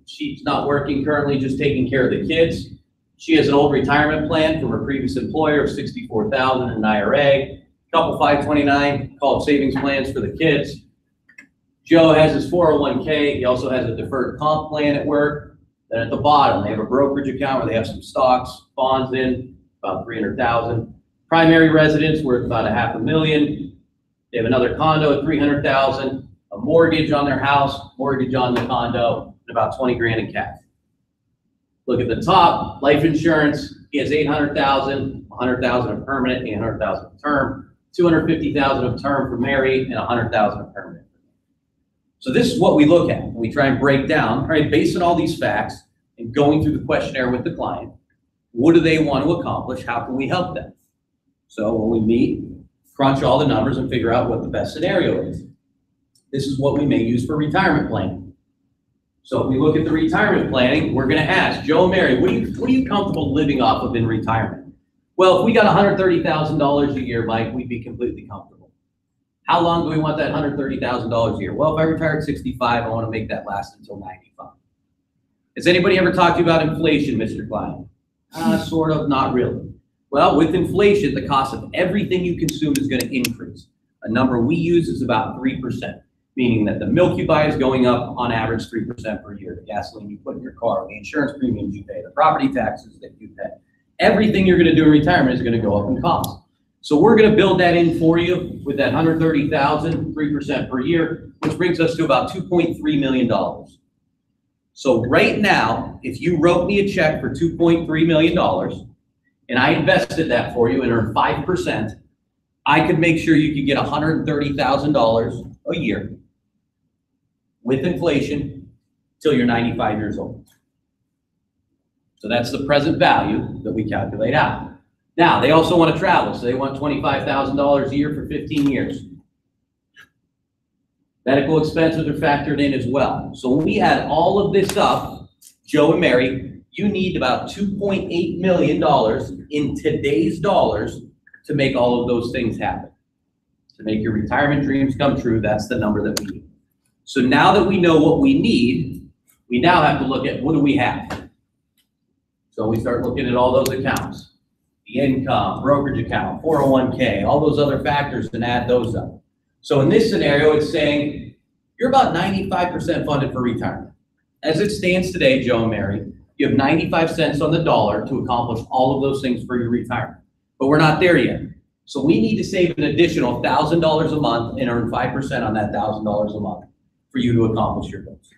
she's not working currently, just taking care of the kids. She has an old retirement plan from her previous employer of $64,000 in an IRA, couple 529 called savings plans for the kids. Joe has his 401k. He also has a deferred comp plan at work. Then at the bottom, they have a brokerage account where they have some stocks, bonds in, about $300,000. Primary residence worth about $500,000. They have another condo at $300,000, a mortgage on their house, mortgage on the condo, and about 20 grand in cash. Look at the top, life insurance. He has 800,000, 100,000 of permanent, 800,000 of term, 250,000 of term for Mary, and 100,000 of permanent. So this is what we look at. We try and break down, right, based on all these facts and going through the questionnaire with the client. What do they want to accomplish? How can we help them? So when we meet, crunch all the numbers and figure out what the best scenario is. This is what we may use for retirement planning. So if we look at the retirement planning, we're going to ask, Joe and Mary, what are you comfortable living off of in retirement? Well, if we got $130,000 a year, Mike, we'd be completely comfortable. How long do we want that $130,000 a year? Well, if I retire at 65, I want to make that last until 95. Has anybody ever talked to you about inflation, Mr. Klein? Sort of, not really. Well, with inflation, the cost of everything you consume is going to increase. A number we use is about 3%, meaning that the milk you buy is going up on average 3% per year. The gasoline you put in your car, the insurance premiums you pay, the property taxes that you pay. Everything you're going to do in retirement is going to go up in cost. So we're going to build that in for you with that $130,000, 3% per year, which brings us to about $2.3 million. So right now, if you wrote me a check for $2.3 million and I invested that for you and earned 5%, I could make sure you could get $130,000 a year with inflation till you're 95 years old. So that's the present value that we calculate out. Now, they also want to travel, so they want $25,000 a year for 15 years. Medical expenses are factored in as well. So when we add all of this up, Joe and Mary, you need about $2.8 million in today's dollars to make all of those things happen. To make your retirement dreams come true, that's the number that we need. So now that we know what we need, we now have to look at what do we have. So we start looking at all those accounts. The income, brokerage account, 401k, all those other factors, and add those up. So in this scenario, it's saying you're about 95% funded for retirement. As it stands today, Joe and Mary, you have 95 cents on the dollar to accomplish all of those things for your retirement. But we're not there yet. So we need to save an additional $1,000 a month and earn 5% on that $1,000 a month for you to accomplish your goals.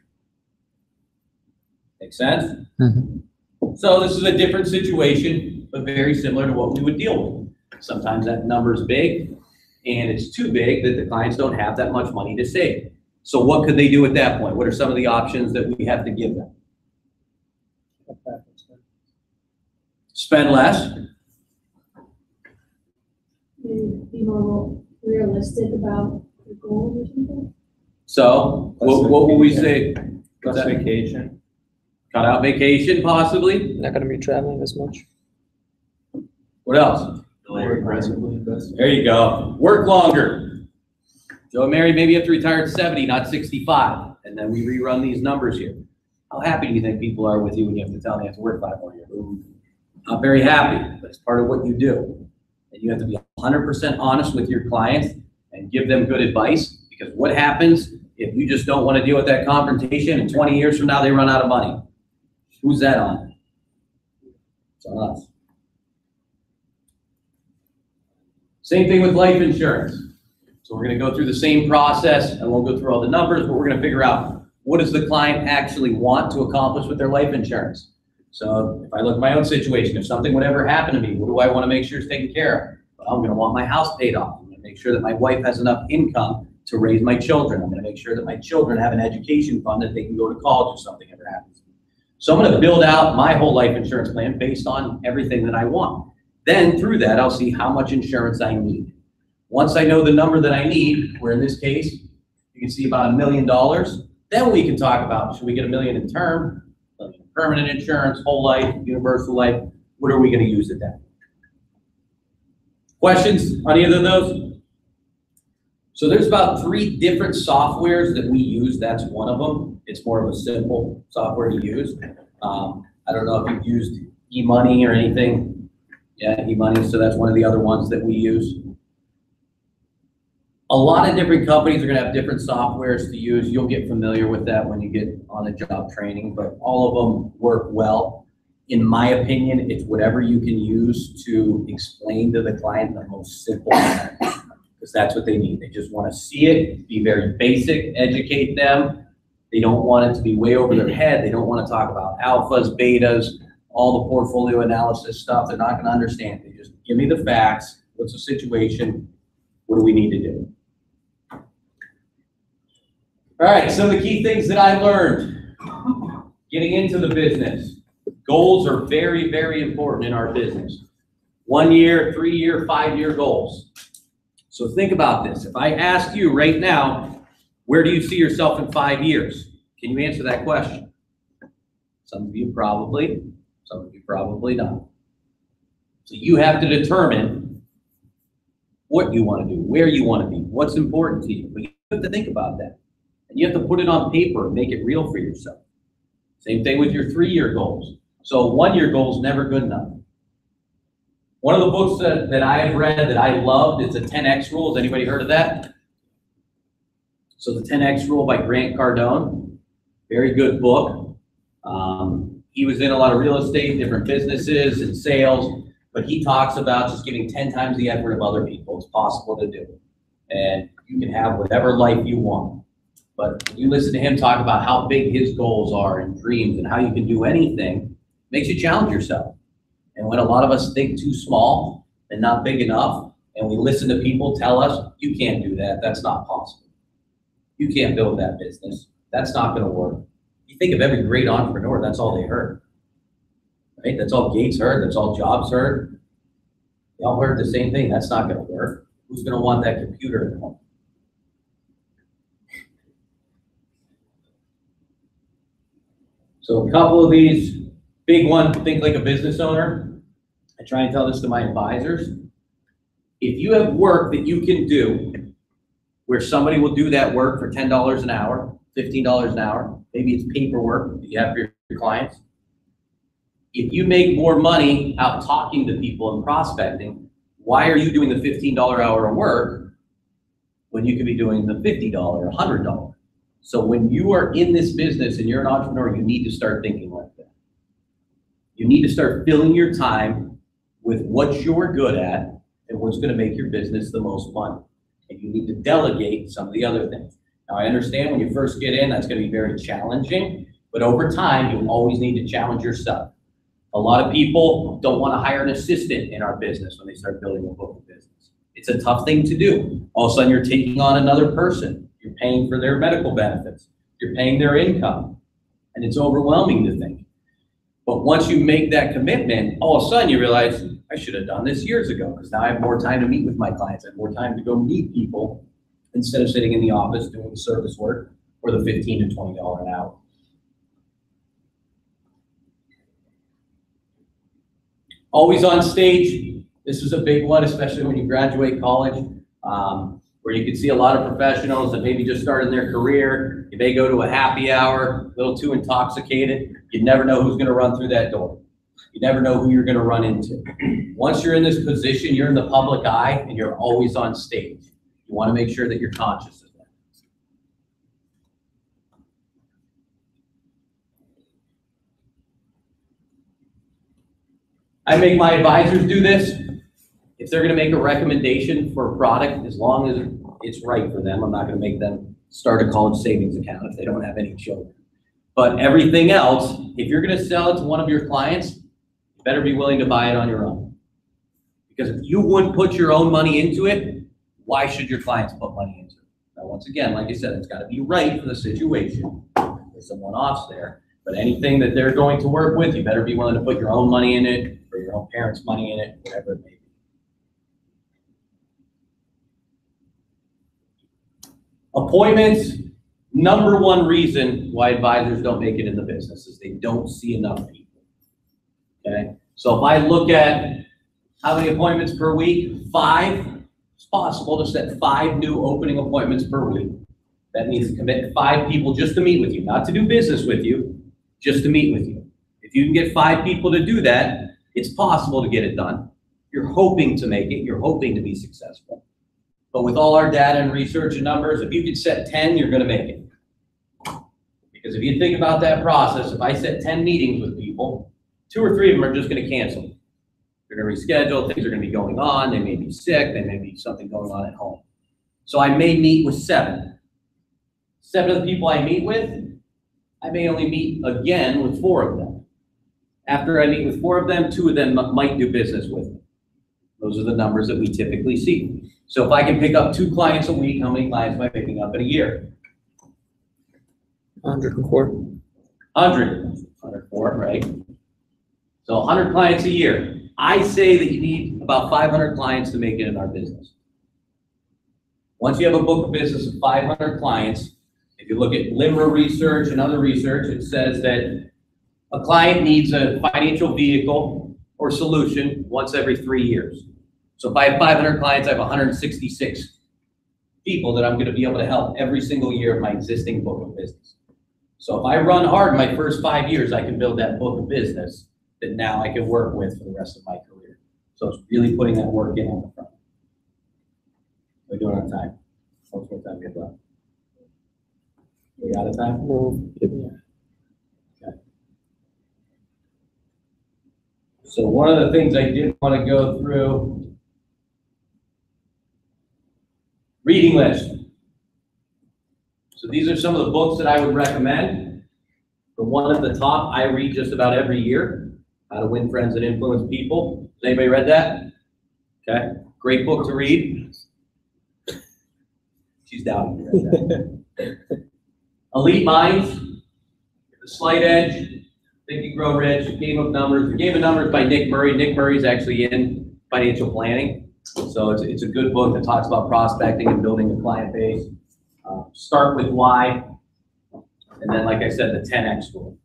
Make sense? Mm-hmm. So this is a different situation, but very similar to what we would deal with. Sometimes that number is big, and it's too big that the clients don't have that much money to save. So what could they do at that point? What are some of the options that we have to give them? Spend less. Be more realistic about the goals or something. So what will we say? Less vacation. Cut out vacation, possibly. Not gonna be traveling as much. What else? More aggressively invest. There you go. Work longer. Joe and Mary, maybe you have to retire at 70, not 65. And then we rerun these numbers here. How happy do you think people are with you when you have to tell them you have to work 5 more years? Not very happy, but it's part of what you do. And you have to be 100% honest with your clients and give them good advice, because what happens if you just don't want to deal with that confrontation and 20 years from now they run out of money? Who's that on? It's on us. Same thing with life insurance. So we're gonna go through the same process, and we'll go through all the numbers, but we're gonna figure out what does the client actually want to accomplish with their life insurance. So if I look at my own situation, if something would ever happen to me, what do I wanna make sure is taken care of? Well, I'm gonna want my house paid off. I'm gonna make sure that my wife has enough income to raise my children. I'm gonna make sure that my children have an education fund that they can go to college if something ever happens. So I'm gonna build out my whole life insurance plan based on everything that I want. Then through that, I'll see how much insurance I need. Once I know the number that I need, where in this case, you can see about $1 million, then we can talk about, should we get $1 million in term, $1 million in permanent insurance, whole life, universal life, what are we gonna use it at? Questions on either of those? So there's about 3 different softwares that we use. That's one of them. It's more of a simple software to use. I don't know if you've used eMoney or anything. Yeah, eMoney, so that's one of the other ones that we use. A lot of different companies are gonna have different softwares to use. You'll get familiar with that when you get on the job training, but all of them work well. In my opinion, it's whatever you can use to explain to the client the most simple manner, because that's what they need. They just wanna see it, be very basic, educate them. They don't want it to be way over their head. They don't wanna talk about alphas, betas, all the portfolio analysis stuff. They're not gonna understand. They just give me the facts. What's the situation? What do we need to do? All right, some of the key things that I learned getting into the business. Goals are very, very important in our business. 1 year, 3 year, 5 year goals. So think about this. If I ask you right now, where do you see yourself in 5 years? Can you answer that question? Some of you probably, some of you probably not. So you have to determine what you want to do, where you want to be, what's important to you. But you have to think about that. And you have to put it on paper and make it real for yourself. Same thing with your 3 year goals. So 1 year goal is never good enough. One of the books that I have read that I loved is the 10X Rule. Has anybody heard of that? So the 10X Rule by Grant Cardone, very good book. He was in a lot of real estate, different businesses and sales, but he talks about just giving 10 times the effort of other people. It's possible to do. And you can have whatever life you want. But when you listen to him talk about how big his goals are and dreams and how you can do anything, it makes you challenge yourself. And when a lot of us think too small and not big enough, and we listen to people tell us, you can't do that, that's not possible. You can't build that business, that's not gonna work. You think of every great entrepreneur, that's all they heard. Right? That's all Gates heard, that's all Jobs heard. They all heard the same thing, that's not gonna work. Who's gonna want that computer at home? So a couple of these, big one, think like a business owner. I try and tell this to my advisors. If you have work that you can do where somebody will do that work for $10 an hour, $15 an hour, maybe it's paperwork that you have for your clients. If you make more money out talking to people and prospecting, why are you doing the $15 hour of work when you could be doing the $50 or $100? So when you are in this business and you're an entrepreneur, you need to start thinking like that. You need to start filling your time with what you're good at and what's going to make your business the most money. And you need to delegate some of the other things. Now, I understand when you first get in, that's going to be very challenging, but over time, you always need to challenge yourself. A lot of people don't want to hire an assistant in our business when they start building a book of business. It's a tough thing to do. All of a sudden, you're taking on another person. You're paying for their medical benefits. You're paying their income. And it's overwhelming to think. But once you make that commitment, all of a sudden you realize, I should have done this years ago, because now I have more time to meet with my clients. I have more time to go meet people instead of sitting in the office doing the service work for the $15 to $20 an hour. Always on stage. This is a big one, especially when you graduate college, where you can see a lot of professionals that maybe just started their career. You may go to a happy hour, a little too intoxicated. You never know who's going to run through that door. You never know who you're going to run into. Once you're in this position, you're in the public eye and you're always on stage. You want to make sure that you're conscious of that. I make my advisors do this. If they're going to make a recommendation for a product, as long as it's right for them. I'm not gonna make them start a college savings account if they don't have any children. But everything else, if you're gonna sell it to one of your clients, you better be willing to buy it on your own. Because if you wouldn't put your own money into it, why should your clients put money into it? Now, once again, like I said, it's gotta be right for the situation. There's some one-offs there, but anything that they're going to work with, you better be willing to put your own money in it, or your own parents' money in it, whatever it may be. Appointments, number one reason why advisors don't make it in the business is they don't see enough people. Okay, so if I look at how many appointments per week, 5, it's possible to set 5 new opening appointments per week. That means to commit 5 people just to meet with you, not to do business with you, just to meet with you. If you can get 5 people to do that, it's possible to get it done. You're hoping to make it, you're hoping to be successful. But with all our data and research and numbers, if you could set 10, you're gonna make it. Because if you think about that process, if I set 10 meetings with people, 2 or 3 of them are just gonna cancel. They're gonna reschedule, things are gonna be going on, they may be sick, they may be something going on at home. So I may meet with 7. 7 of the people I meet with, I may only meet again with 4 of them. After I meet with 4 of them, 2 of them might do business with me. Those are the numbers that we typically see. So if I can pick up 2 clients a week, how many clients am I picking up in a year? 104. 104, right? So 100 clients a year. I say that you need about 500 clients to make it in our business. Once you have a book of business of 500 clients, if you look at LIMRA research and other research, it says that a client needs a financial vehicle or solution once every 3 years. So if I have 500 clients, I have 166 people that I'm gonna be able to help every single year of my existing book of business. So if I run hard in my first 5 years, I can build that book of business that now I can work with for the rest of my career. So it's really putting that work in on the front. We're doing on time. What time we have left? We got a time? No. Okay. So one of the things I did want to go through, reading list. So these are some of the books that I would recommend. The one at the top, I read just about every year, How to Win Friends and Influence People. Has anybody read that? Okay, great book to read. She's down here. Read that. Elite Minds, The Slight Edge, Think and Grow Rich, Game of Numbers. The Game of Numbers by Nick Murray. Nick Murray's actually in financial planning. So it's a good book that talks about prospecting and building a client base. Start with Why. And then, like I said, the 10X rule.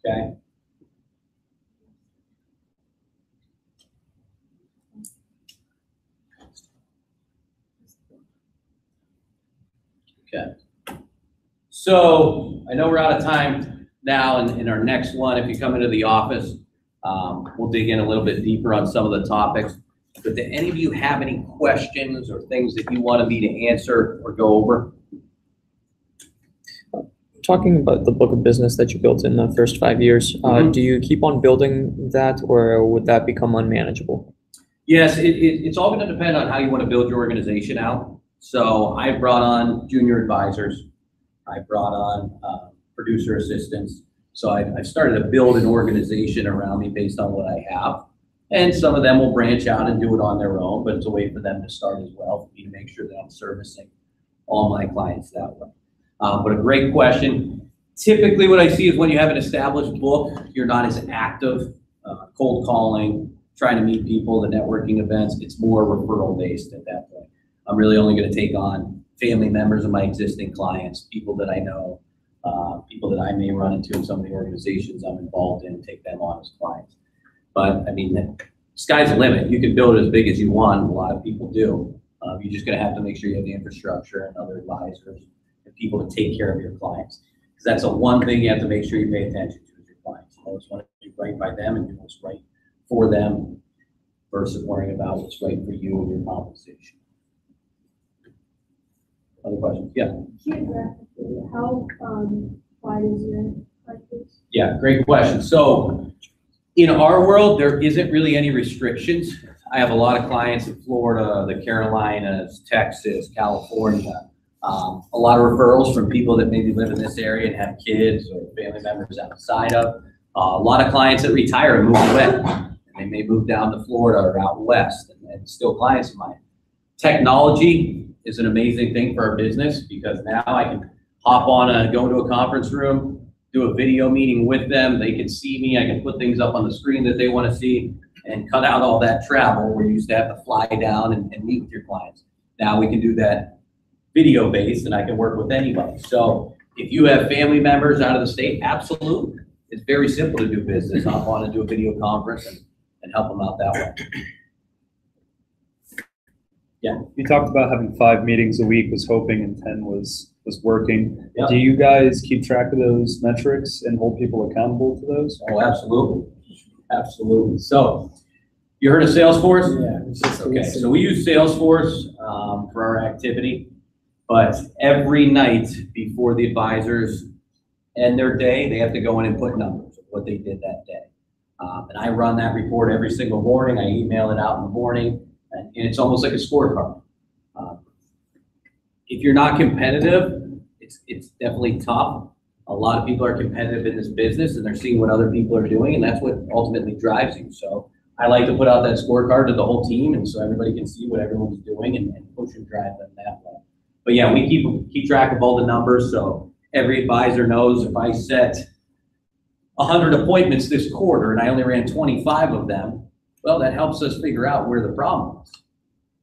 Okay. Okay. So I know we're out of time now, and in our next one, if you come into the office, we'll dig in a little bit deeper on some of the topics. But do any of you have any questions or things that you wanted me to answer or go over? Talking about the book of business that you built in the first 5 years, do you keep on building that, or would that become unmanageable? Yes, it's all going to depend on how you want to build your organization out. So I brought on junior advisors. I brought on producer assistants. So I've started to build an organization around me based on what I have. And some of them will branch out and do it on their own, but it's a way for them to start as well, for me to make sure that I'm servicing all my clients that way. But a great question. Typically what I see is when you have an established book, you're not as active, cold calling, trying to meet people, the networking events. It's more referral based at that point. I'm really only going to take on family members of my existing clients, people that I know, people that I may run into in some of the organizations I'm involved in, take them on as clients. But I mean, the sky's the limit. You can build it as big as you want. A lot of people do. You're just going to have to make sure you have the infrastructure and other advisors and people to take care of your clients. Because that's the one thing you have to make sure you pay attention to is your clients. You always want to do right by them and do what's right for them versus worrying about what's right for you and your compensation. Other questions? Yeah. Geographically, how wide is your practice? Yeah, great question. So in our world, there isn't really any restrictions. I have a lot of clients in Florida, the Carolinas, Texas, California. A lot of referrals from people that maybe live in this area and have kids or family members outside of. A lot of clients that retire and move away. And they may move down to Florida or out west, and still clients of mine. Technology is an amazing thing for our business because now I can hop on go into a conference room, do a video meeting with them. They can see me. I can put things up on the screen that they want to see and cut out all that travel where you used to have to fly down and meet with your clients. Now we can do that video based and I can work with anybody. So if you have family members out of the state, absolutely. It's very simple to do business. Hop on and do a video conference and help them out that way. Yeah. You talked about having 5 meetings a week, was hoping, and 10 was working. Yep. Do you guys keep track of those metrics and hold people accountable to those? Oh, absolutely. Absolutely. So you heard of Salesforce? Yeah. Okay, so we use Salesforce for our activity, but every night before the advisors end their day, they have to go in and put numbers of what they did that day. And I run that report every single morning. I email it out in the morning, and it's almost like a scorecard. If you're not competitive, it's definitely tough. A lot of people are competitive in this business, and they're seeing what other people are doing, and that's what ultimately drives you. So I like to put out that scorecard to the whole team, and so everybody can see what everyone's doing and push and drive them that way. But yeah, we keep track of all the numbers, so every advisor knows if I set 100 appointments this quarter and I only ran 25 of them, well, that helps us figure out where the problem is,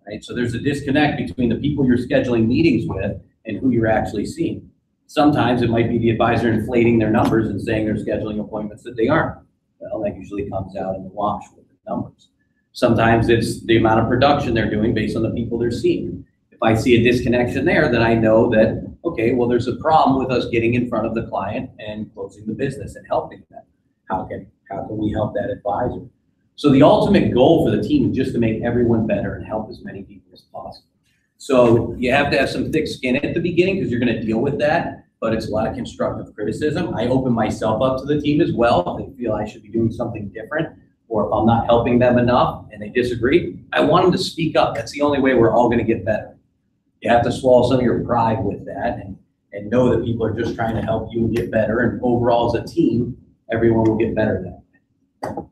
right? So there's a disconnect between the people you're scheduling meetings with and who you're actually seeing. Sometimes it might be the advisor inflating their numbers and saying they're scheduling appointments that they aren't. Well, that usually comes out in the wash with the numbers. Sometimes it's the amount of production they're doing based on the people they're seeing. If I see a disconnection there, then I know that, okay, well, there's a problem with us getting in front of the client and closing the business and helping them. How can we help that advisor? So the ultimate goal for the team is just to make everyone better and help as many people as possible. So you have to have some thick skin at the beginning because you're going to deal with that, but it's a lot of constructive criticism. I open myself up to the team as well. If they feel I should be doing something different, or if I'm not helping them enough and they disagree, I want them to speak up. That's the only way we're all going to get better. You have to swallow some of your pride with that and know that people are just trying to help you get better. And overall, as a team, everyone will get better that way.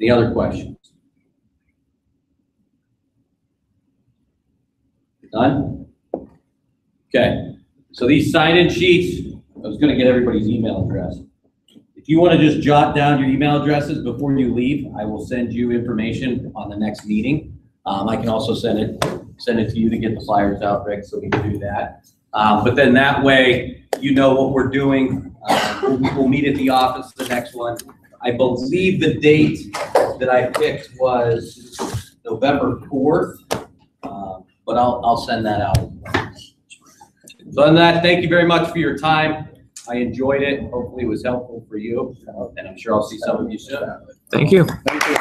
Any other questions? Done? Okay. So these sign-in sheets, I was going to get everybody's email address. If you want to just jot down your email addresses before you leave, I will send you information on the next meeting. I can also send it to you to get the flyers out, Rick, so we can do that. But then that way, you know what we're doing. We'll meet at the office the next one. I believe the date that I picked was November 4th, but I'll send that out. So on that, thank you very much for your time. I enjoyed it. Hopefully it was helpful for you, and I'm sure I'll see some of you soon. Thank you. Thank you.